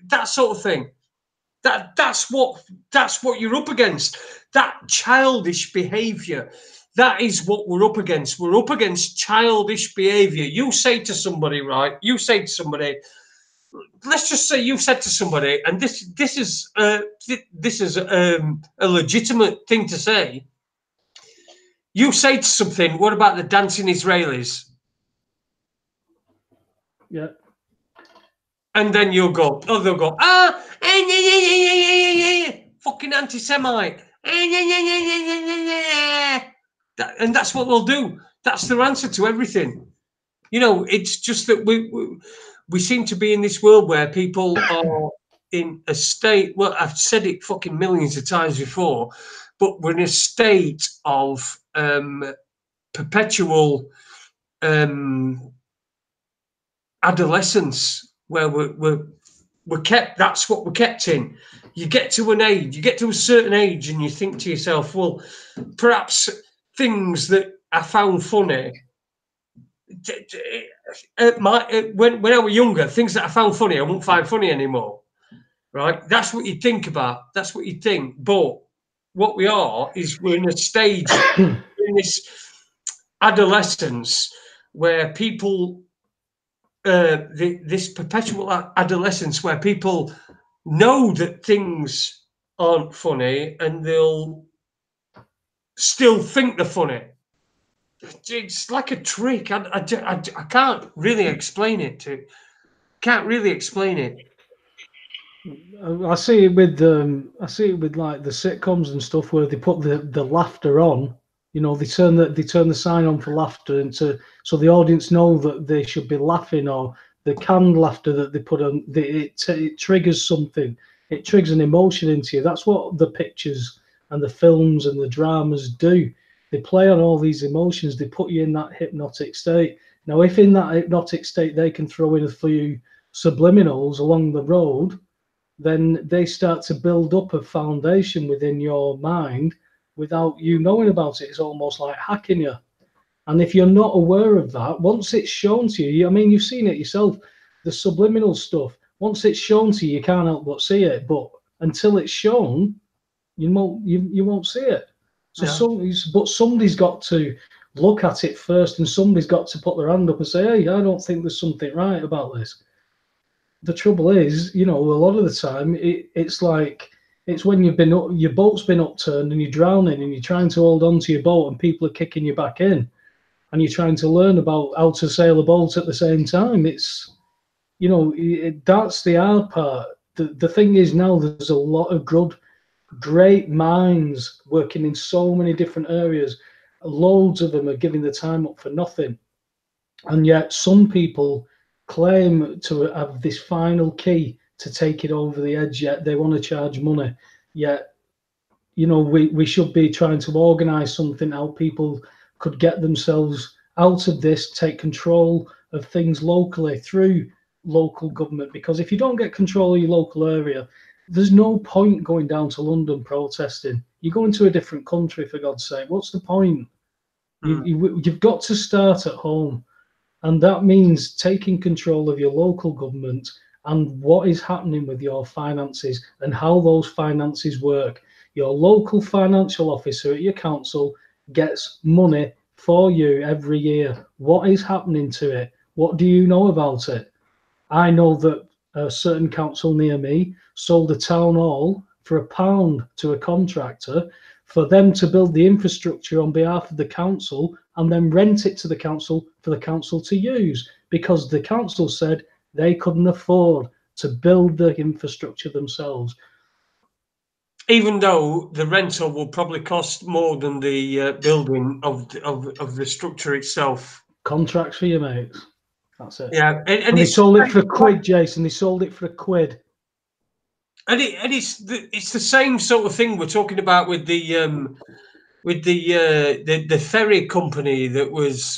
That sort of thing. That's what you're up against. That childish behaviour. That is what we're up against. We're up against childish behaviour. You say to somebody, right? You say to somebody. Let's just say you've said to somebody, and this is a legitimate thing to say. You say to something, what about the dancing Israelis? Yeah. And then they'll go, fucking anti-Semite. And that's what they'll do. That's their answer to everything. You know, it's just that we seem to be in this world where people are in a state. Well, I've said it fucking millions of times before, but we're in a state of perpetual adolescence where we're kept. That's what we're kept in. You get to a certain age, and you think to yourself, well, perhaps things that I found funny. When I was younger, things that I found funny, I won't find funny anymore. Right? That's what you think about. That's what you think. But what we are is we're in a stage in this adolescence where people this perpetual adolescence where people know that things aren't funny and they'll still think they're funny. It's like a trick. I can't really explain it. Can't really explain it. I see it with like the sitcoms and stuff where they put the laughter on. You know, they turn the sign on for laughter, and so the audience know that they should be laughing, or the canned laughter that they put on. It triggers something. It triggers an emotion into you. That's what the pictures and the films and the dramas do. They play on all these emotions. They put you in that hypnotic state. Now, if in that hypnotic state they can throw in a few subliminals along the road, then they start to build up a foundation within your mind without you knowing about it. It's almost like hacking you. And if you're not aware of that, once it's shown to you, I mean, you've seen it yourself, the subliminal stuff, once it's shown to you, you can't help but see it. But until it's shown, you won't see it. So yeah. But somebody's got to look at it first, and somebody's got to put their hand up and say, hey, I don't think there's something right about this. The trouble is, you know, a lot of the time it's like, it's when your boat's been upturned and you're drowning and you're trying to hold on to your boat and people are kicking you back in, and you're trying to learn about how to sail a boat at the same time. It's, you know, that's the hard part. The thing is, now there's a lot of great minds working in so many different areas. Loads of them are giving the time up for nothing, and yet some people claim to have this final key to take it over the edge, yet they want to charge money. Yet, you know, we should be trying to organize something how people could get themselves out of this, take control of things locally through local government. Because if you don't get control of your local area, there's no point going down to London protesting. You go into a different country, for God's sake. What's the point? You've got to start at home. And that means taking control of your local government and what is happening with your finances and how those finances work. Your local financial officer at your council gets money for you every year. What is happening to it? What do you know about it? I know that a certain council near me sold a town hall for £1 to a contractor for them to build the infrastructure on behalf of the council and then rent it to the council for the council to use, because the council said they couldn't afford to build the infrastructure themselves. Even though the rental will probably cost more than the building of the structure itself. Contracts for your mates. That's it. Yeah, and they sold it for £1, Jason. They sold it for £1. And it's the same sort of thing we're talking about with the ferry company that was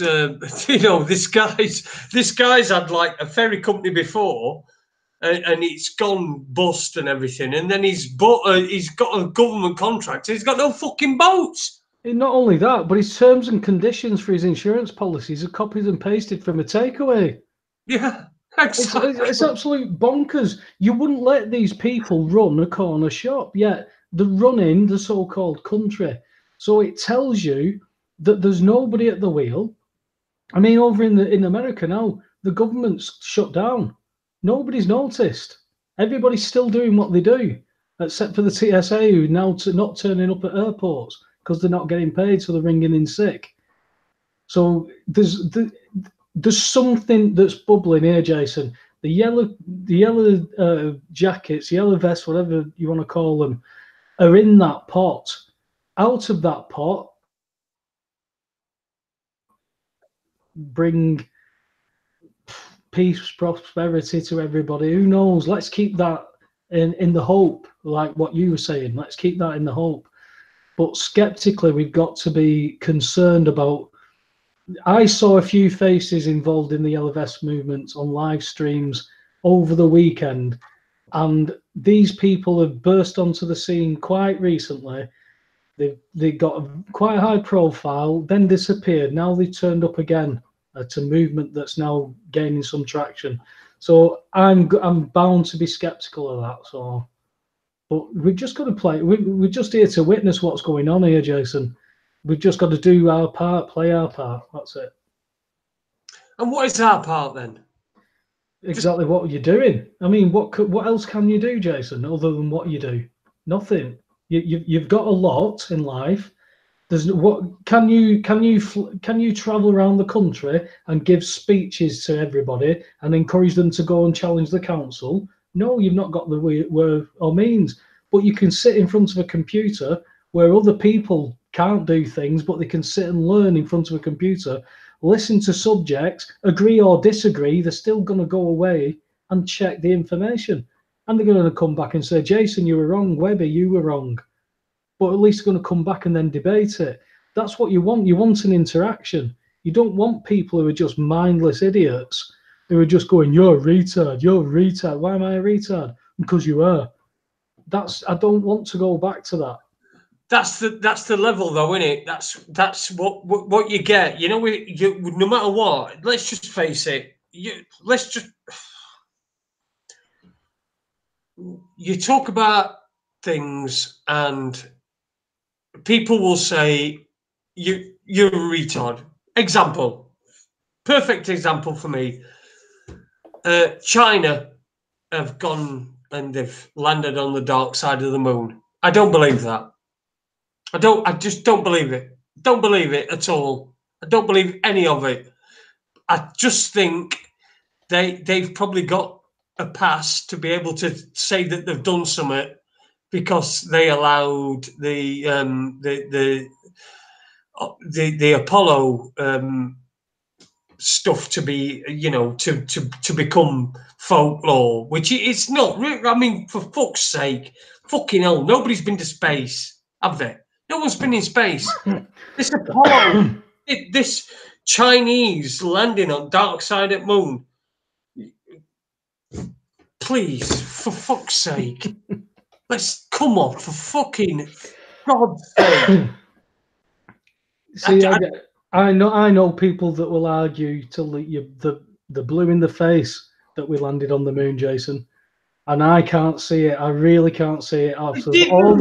you know, this guy's had like a ferry company before, and it's gone bust and everything, and then he's got a government contract. He's got no fucking boats. And not only that, but his terms and conditions for his insurance policies are copied and pasted from a takeaway. Yeah. Exactly. It's absolute bonkers. You wouldn't let these people run a corner shop, yet they're running the so-called country. So it tells you that there's nobody at the wheel. I mean, over in America now, the government's shut down. Nobody's noticed. Everybody's still doing what they do, except for the TSA, who now not turning up at airports because they're not getting paid, so they're ringing in sick. So there's something that's bubbling here, Jason. The yellow jackets, yellow vests, whatever you want to call them, are in that pot. Out of that pot, bring peace, prosperity to everybody. Who knows? Let's keep that in the hope, like what you were saying. Let's keep that in the hope. But skeptically, we've got to be concerned about. I saw a few faces involved in the Yellow Vest movement on live streams over the weekend, and these people have burst onto the scene quite recently. They got a quite high profile, then disappeared. Now they turned up again. It's a movement that's now gaining some traction. So I'm bound to be skeptical of that. So, but we've just got to play. We're just here to witness what's going on here, Jason. We've just got to do our part, play our part. That's it. And what is our part then? exactly what you're doing. I mean, what else can you do, Jason, other than what you do? Nothing. You've got a lot in life. There's what can you travel around the country and give speeches to everybody and encourage them to go and challenge the council? No, you've not got the way or means. But you can sit in front of a computer where other people can't do things, but they can sit and learn in front of a computer, listen to subjects, agree or disagree. They're still going to go away and check the information, and they're going to come back and say, Jason, you were wrong. Webby, you were wrong. But at least they're going to come back and then debate it. That's what you want. You want an interaction. You don't want people who are just mindless idiots who are just going, you're a retard, you're a retard. Why am I a retard? Because you are. I don't want to go back to that. That's the level, though, isn't it? That's what you get. You know, no matter what. Let's just face it. You talk about things, and people will say you're a retard. Example, perfect example for me. China have gone and they've landed on the dark side of the moon. I don't believe that. I just don't believe it. Don't believe it at all. I don't believe any of it. I just think they've probably got a pass to be able to say that they've done something because they allowed the Apollo stuff to be, you know, to become folklore, which it's not. I mean, for fuck's sake, fucking hell, nobody's been to space, have they? No one's been in space. This Apollo, this Chinese landing on dark side of moon. Please, for fuck's sake, let's come on, for fucking God's sake. See, I know people that will argue till the blue in the face that we landed on the moon, Jason, and I can't see it. I really can't see it. I'm saying, I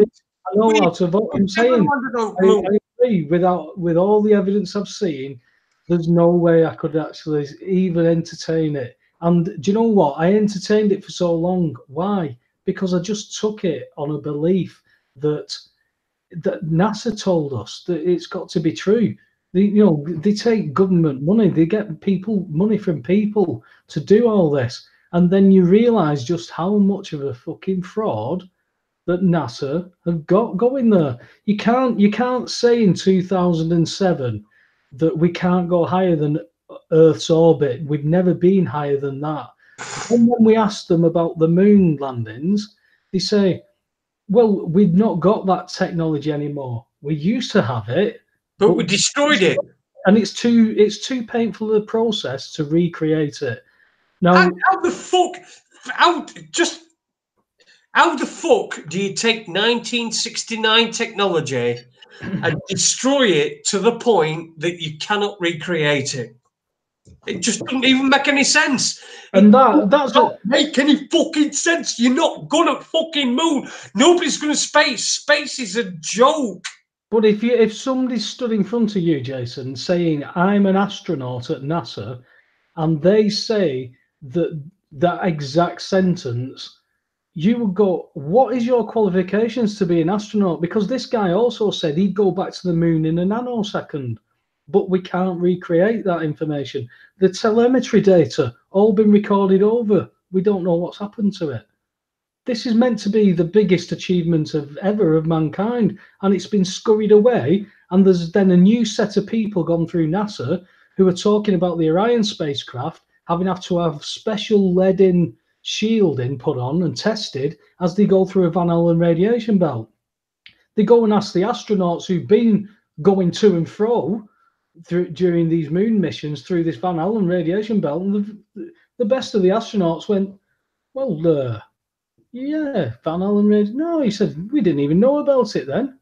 agree. With all the evidence I've seen, there's no way I could actually even entertain it. And do you know what? I entertained it for so long. Why? Because I just took it on a belief that NASA told us that it's got to be true. They take government money, they get money from people to do all this, and then you realize just how much of a fucking fraud that NASA have got going there. You can't say in 2007 that we can't go higher than Earth's orbit. We've never been higher than that. And when we ask them about the moon landings, they say, well, we've not got that technology anymore. We used to have it, but we destroyed it, and it's too painful a process to recreate it. Now, how the fuck do you take 1969 technology and destroy it to the point that you cannot recreate it? It just doesn't even make any sense. And that doesn't make any fucking sense. You're not gonna fucking moon. Nobody's gonna space. Space is a joke. But if somebody stood in front of you, Jason, saying I'm an astronaut at NASA, and they say that exact sentence, you would go, what is your qualifications to be an astronaut? Because this guy also said he'd go back to the moon in a nanosecond. But we can't recreate that information. The telemetry data, all been recorded over. We don't know what's happened to it. This is meant to be the biggest achievement ever of mankind, and it's been scurried away. And there's then a new set of people gone through NASA who are talking about the Orion spacecraft having to have special lead-in shielding put on and tested as they go through a Van Allen radiation belt. They go and ask the astronauts who've been going to and fro during these moon missions through this Van Allen radiation belt, and the best of the astronauts went, well, yeah, Van Allen radiation. No, he said, we didn't even know about it then.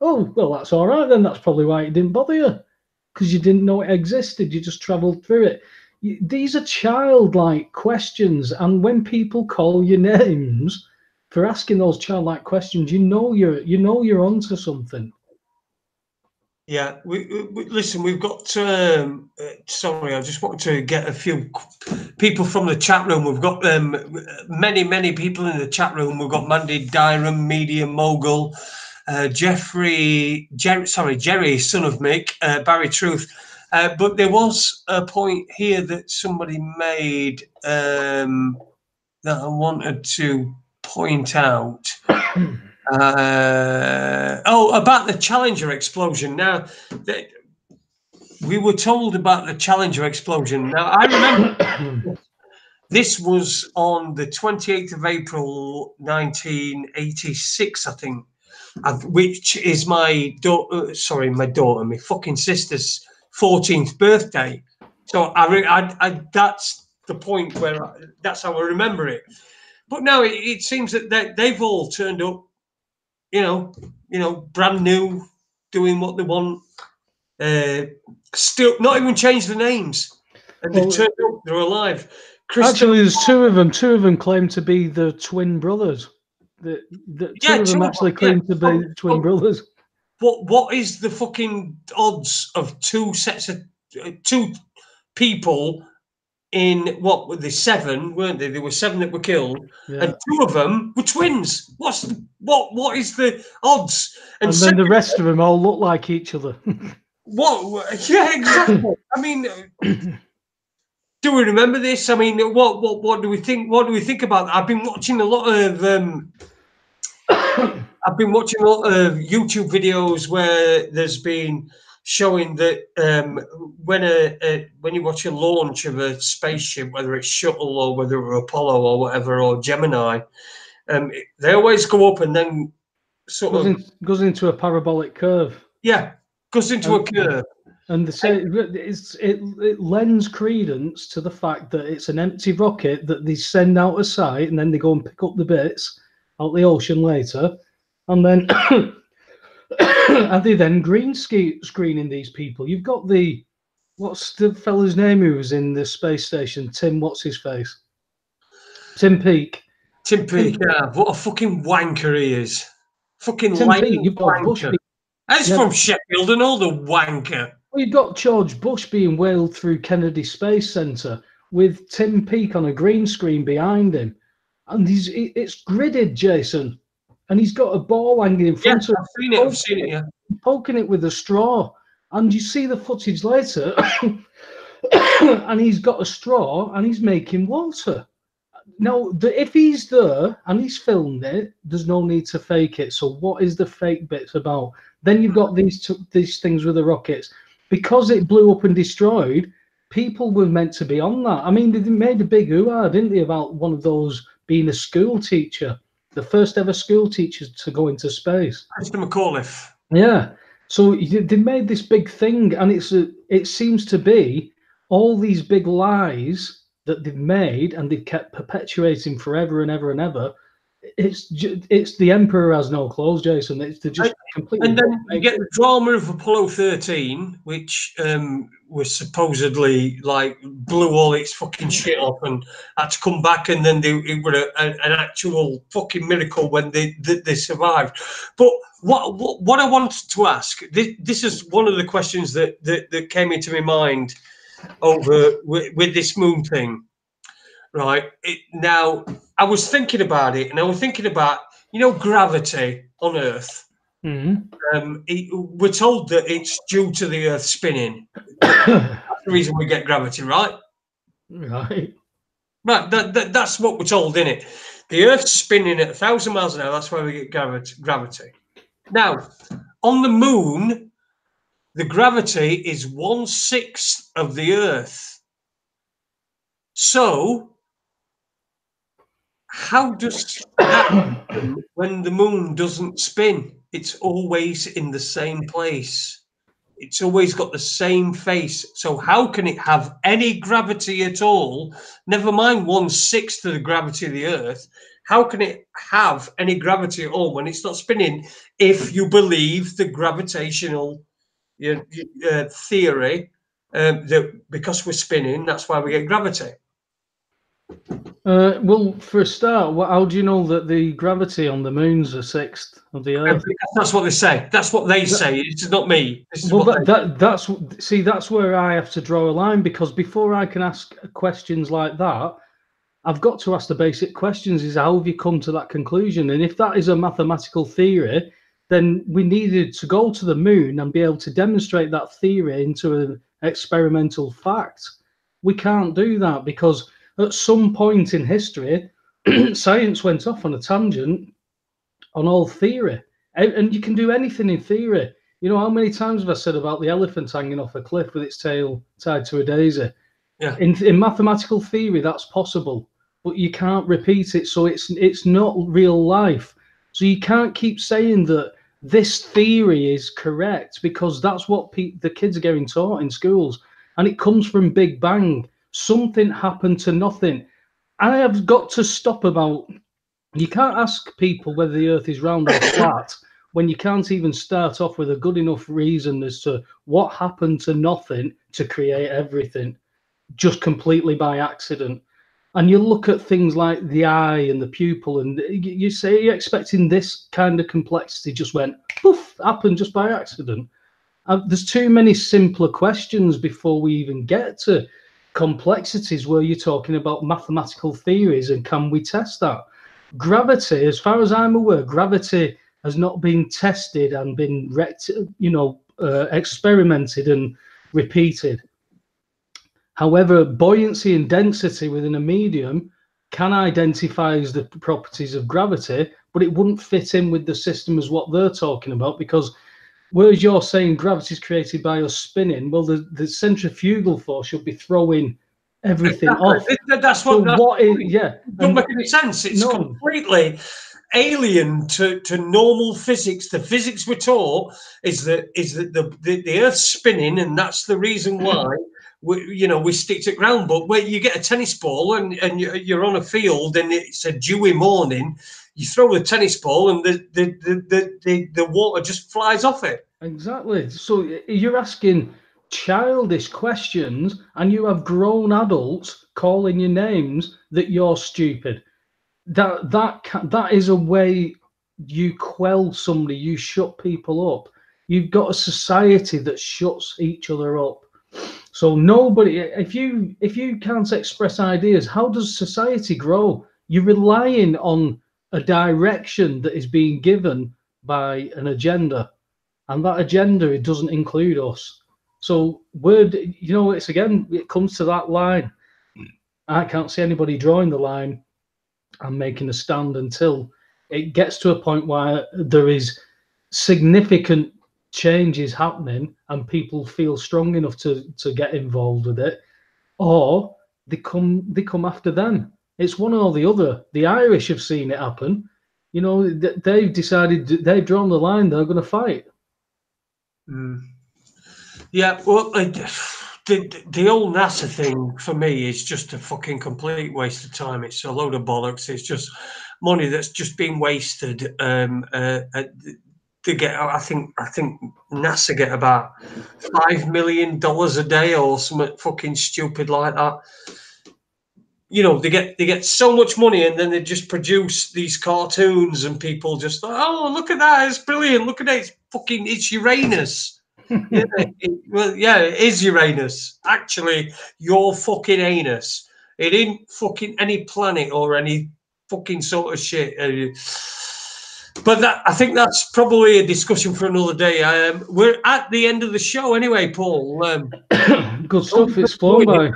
Oh, well, that's all right then. That's probably why it didn't bother you, because you didn't know it existed. You just traveled through it. These are childlike questions, and when people call you names for asking those childlike questions, you know you're onto something. Yeah, we listen. We've got. Sorry, I just wanted to get a few people from the chat room. We've got many people in the chat room. We've got Mandy Dyram, Media Mogul, Jerry, son of Mick, Barry Truth. But there was a point here that somebody made that I wanted to point out. About the Challenger explosion. Now, we were told about the Challenger explosion. Now, I remember this was on the 28th of April, 1986, I think, which is my fucking sister's 14th birthday. So I that's the point where that's how I remember it. But now it seems that they've all turned up, you know, brand new, doing what they want. Still not even changed the names, and they turned up. They're alive. Actually, there's two of them. Two of them claim to be the twin brothers. Two of them actually claim to be twin brothers. What is the fucking odds of two sets of two people in what were they, 7, weren't they? There were 7 that were killed, and 2 of them were twins. What is the odds? And then the rest of them all look like each other. What? Yeah, exactly. I mean, do we remember this? I mean, what do we think? What do we think about that? I've been watching a lot of YouTube videos where there's been showing that when you watch a launch of a spaceship, whether it's shuttle or whether it's Apollo or whatever, or Gemini, they always go up and then goes into a parabolic curve. Yeah, goes into a curve. And they say it lends credence to the fact that it's an empty rocket that they send out of sight, and then they go and pick up the bits out the ocean later, and then and they then green screening these people. You've got what's the fella's name who was in the space station? Tim, what's his face? Tim Peake. Tim Peake, yeah. What a fucking wanker he is. Fucking Tim Peake, you've got Bush. That's from Sheffield and all the wanker. Well, you've got George Bush being whaled through Kennedy Space Center with Tim Peake on a green screen behind him. And it's gridded, Jason. And he's got a ball hanging in front of him. I've seen it, yeah. Poking it with a straw. And you see the footage later, and he's got a straw and he's making water. Now, if he's there and he's filmed it, there's no need to fake it. So what is the fake bits about? Then you've got these things with the rockets. Because it blew up and destroyed, people were meant to be on that. I mean, they made a big hoo-ha, didn't they, about one of those being a school teacher, the first ever school teacher to go into space. Mr. McAuliffe. Yeah. So they made this big thing, and it seems to be all these big lies that they've made and they've kept perpetuating forever and ever and ever. It's the emperor has no clothes, Jason. It's just completely. And then you get the drama of Apollo 13, which was supposedly like blew all its fucking shit up and had to come back, and then it was an actual fucking miracle when they survived. But what I wanted to ask, this is one of the questions that came into my mind over with this moon thing. Right now, I was thinking about it, and I was thinking about, gravity on Earth. Mm-hmm. We're told that it's due to the Earth spinning. That's the reason we get gravity, right? Right. Right. That's what we're told, isn't it? The Earth's spinning at 1,000 miles an hour. That's why we get gravity. Now, on the moon, the gravity is 1/6 of the Earth. So, how does that happen when the moon doesn't spin? It's always in the same place. It's always got the same face. So how can it have any gravity at all? Never mind 1/6 of the gravity of the Earth. How can it have any gravity at all when it's not spinning? If you believe the gravitational theory, that because we're spinning, that's why we get gravity. Well, for a start, how do you know that the gravity on the moon's a sixth of the Earth? That's what they say. That's what they say. It's not me. This is Well, what that's where I have to draw a line, because before I can ask questions like that, I've got to ask the basic questions: is how have you come to that conclusion? And if that is a mathematical theory, then we needed to go to the moon and be able to demonstrate that theory into an experimental fact. We can't do that because at some point in history, science went off on a tangent on all theory. And you can do anything in theory. You know, how many times have I said about the elephant hanging off a cliff with its tail tied to a daisy? Yeah. In mathematical theory, that's possible, but you can't repeat it. So it's not real life. So you can't keep saying that this theory is correct, because that's what the kids are getting taught in schools. And it comes from Big Bang. Something happened to nothing. I have got to stop about, you can't ask people whether the Earth is round or flat when you can't even start off with a good enough reason as to what happened to nothing to create everything, just completely by accident. And you look at things like the eye and the pupil, and you say you're expecting this kind of complexity just went poof, happened just by accident. There's too many simpler questions before we even get to complexities where you're talking about mathematical theories and can we test that? Gravity, as far as I'm aware, gravity has not been tested and been experimented and repeated. However, buoyancy and density within a medium can identify as the properties of gravity, but it wouldn't fit in with the system as what they're talking about, because whereas you're saying gravity is created by us spinning, well, the centrifugal force should be throwing everything off. That's what. Don't make any sense. It's completely alien to normal physics. The physics we're taught is that the Earth's spinning, and that's the reason why we stick to ground. But where you get a tennis ball and you're on a field and it's a dewy morning, you throw the tennis ball and the water just flies off it. Exactly. So you're asking childish questions and you have grown adults calling you names that you're stupid. That is a way you quell somebody, you shut people up. You've got a society that shuts each other up. So nobody, if you can't express ideas, how does society grow? You're relying on a direction that is being given by an agenda, and that agenda, it doesn't include us. So it comes to that line. I can't see anybody drawing the line and making a stand until it gets to a point where there is significant changes happening and people feel strong enough to get involved with it, or they come after them. It's one or the other. The Irish have seen it happen. They've decided, they've drawn the line, they're going to fight. Yeah, well, the whole NASA thing for me is just a fucking complete waste of time. It's a load of bollocks. It's just money that's just being wasted. I think NASA get about $5 million a day or something fucking stupid like that. They get so much money and then they just produce these cartoons and people just, oh, look at that, it's brilliant, look at it, it's Uranus. It is Uranus. Actually, you're fucking anus. It ain't fucking any planet or any fucking sort of shit. But I think that's probably a discussion for another day. We're at the end of the show anyway, Paul. Good stuff. It's flown by.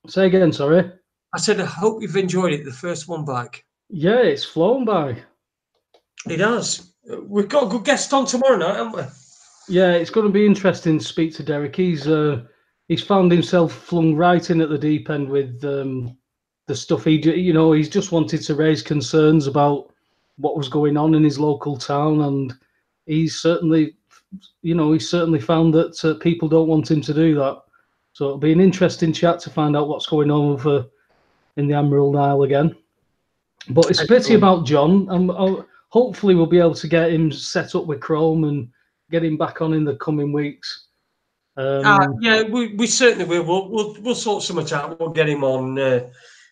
Say again, sorry. I said, I hope you've enjoyed it, the first one back. Yeah, it's flown by. It has. We've got a good guest on tomorrow night, haven't we? Yeah, it's going to be interesting to speak to Derek. He's found himself flung right in at the deep end with the stuff he's just wanted to raise concerns about what was going on in his local town, and he's certainly found that people don't want him to do that. So it'll be an interesting chat to find out what's going on over in the Emerald Isle again. But it's a pity about John, and hopefully we'll be able to get him set up with Chrome and get him back on in the coming weeks. Yeah, we certainly will. We'll sort something out. We'll get him on.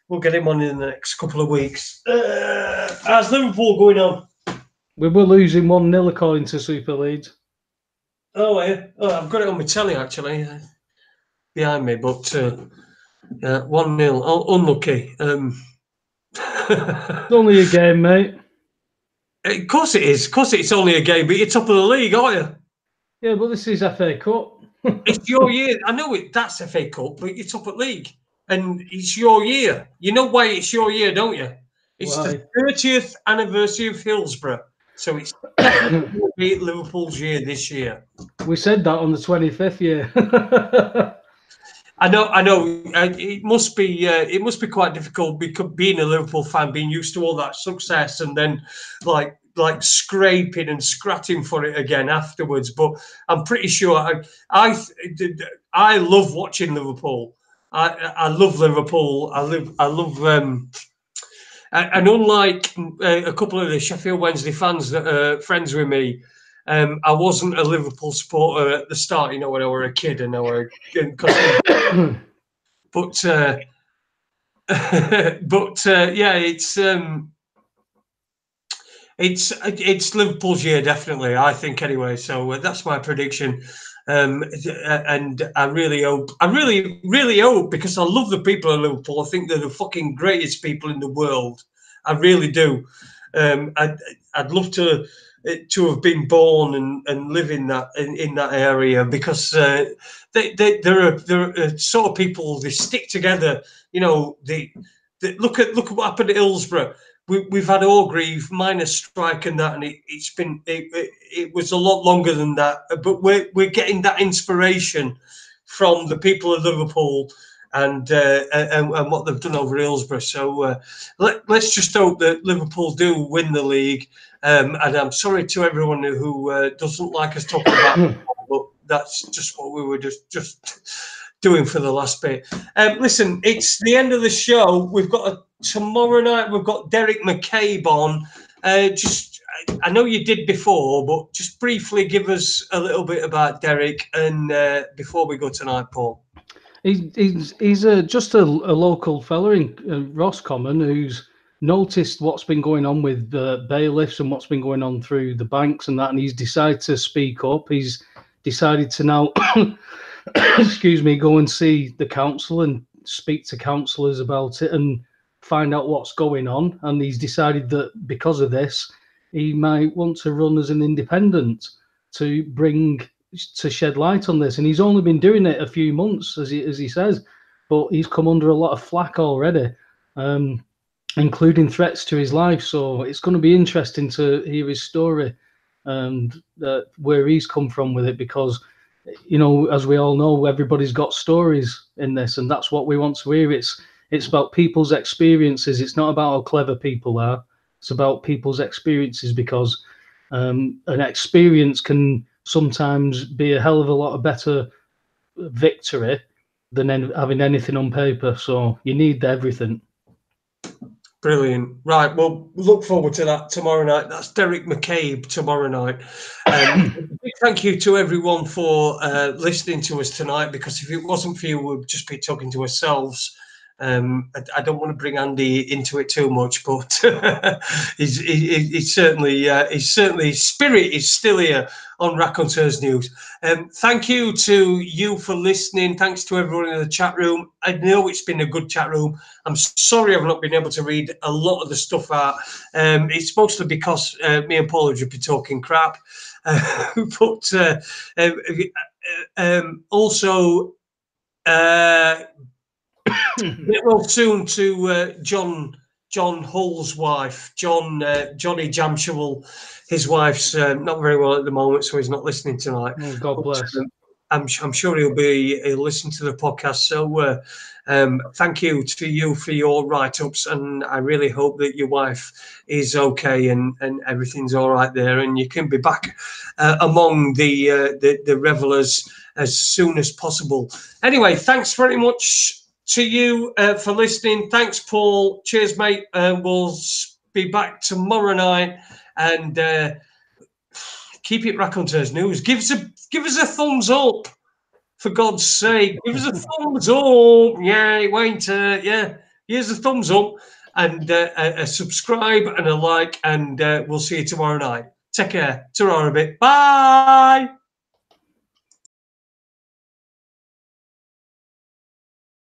We'll get him on in the next couple of weeks. How's Liverpool going on? We were losing 1-0 according to Super Leeds. Oh, yeah. Oh, I've got it on my telly actually behind me, but yeah, 1-0. Oh, unlucky. It's only a game, mate. Of course it is. Of course it's only a game, but you're top of the league, aren't you? Yeah, but this is FA Cup. It's your year. I know that's FA Cup, but you're top of league, and it's your year. You know why it's your year, don't you? It's the 30th anniversary of Hillsborough, so it's definitely Liverpool's year this year. We said that on the 25th year. I know. It must be quite difficult because being a Liverpool fan, being used to all that success, and then like scraping and scratching for it again afterwards. But I'm pretty sure I love watching Liverpool. I love Liverpool. I love. And unlike a couple of the Sheffield Wednesday fans that are friends with me, I wasn't a Liverpool supporter at the start, you know, when I were a kid and I were, but yeah, it's Liverpool's year definitely, I think anyway. So that's my prediction, and I really hope, really hope, because I love the people of Liverpool. I think they're the fucking greatest people in the world. I really do. I'd love to have been born and live in that area, because they're a sort of people. They stick together. You know, look at what happened at Hillsborough. We've had Orgreave, minor strike, and that, and it was a lot longer than that. But we're getting that inspiration from the people of Liverpool and what they've done over Hillsborough. So let's just hope that Liverpool do win the league. And I'm sorry to everyone who doesn't like us talking about football, but that's just what we were just doing for the last bit. Listen, it's the end of the show. We've got tomorrow night. We've got Derek McCabe on. I know you did before, but just briefly give us a little bit about Derek, and before we go tonight, Paul. He's just a local fella in Roscommon who's noticed what's been going on with bailiffs and what's been going on through the banks and that, and he's decided to speak up. He's decided to now, excuse me, go and see the council and speak to councillors about it and find out what's going on. And he's decided that because of this, he might want to run as an independent to shed light on this. And he's only been doing it a few months, as he says, but he's come under a lot of flack already, including threats to his life. So it's going to be interesting to hear his story and where he's come from with it, because, you know, as we all know, everybody's got stories in this, and that's what we want to hear. It's about people's experiences. It's not about how clever people are. It's about people's experiences, because an experience can sometimes be a hell of a lot of better victory than having anything on paper. So you need everything. Brilliant. Right. Well, look forward to that tomorrow night. That's Derek McCabe tomorrow night. Big thank you to everyone for listening to us tonight, because if it wasn't for you, we'd just be talking to ourselves. I don't want to bring Andy into it too much, but he's certainly his spirit is still here on Raconteurs News. Thank you to you for listening. Thanks to everyone in the chat room. I know it's been a good chat room. I'm sorry I've not been able to read a lot of the stuff out. It's mostly because me and Paul have just been talking crap. But also, well, soon to John Hull's wife, Johnny Jamshawal. His wife's not very well at the moment, so he's not listening tonight. Oh, God bless. I'm sure he'll listen to the podcast. So thank you to you for your write-ups, and I really hope that your wife is okay and everything's all right there, and you can be back among the revelers as soon as possible. Anyway, thanks very much to you for listening. Thanks, Paul. Cheers, mate. We'll be back tomorrow night, and keep it Raconteurs News. Give us a thumbs up. For God's sake, give us a thumbs up. Yeah, wait, yeah, here's a thumbs up and a subscribe and a like, and we'll see you tomorrow night. Take care. Ta-ra a bit. Bye.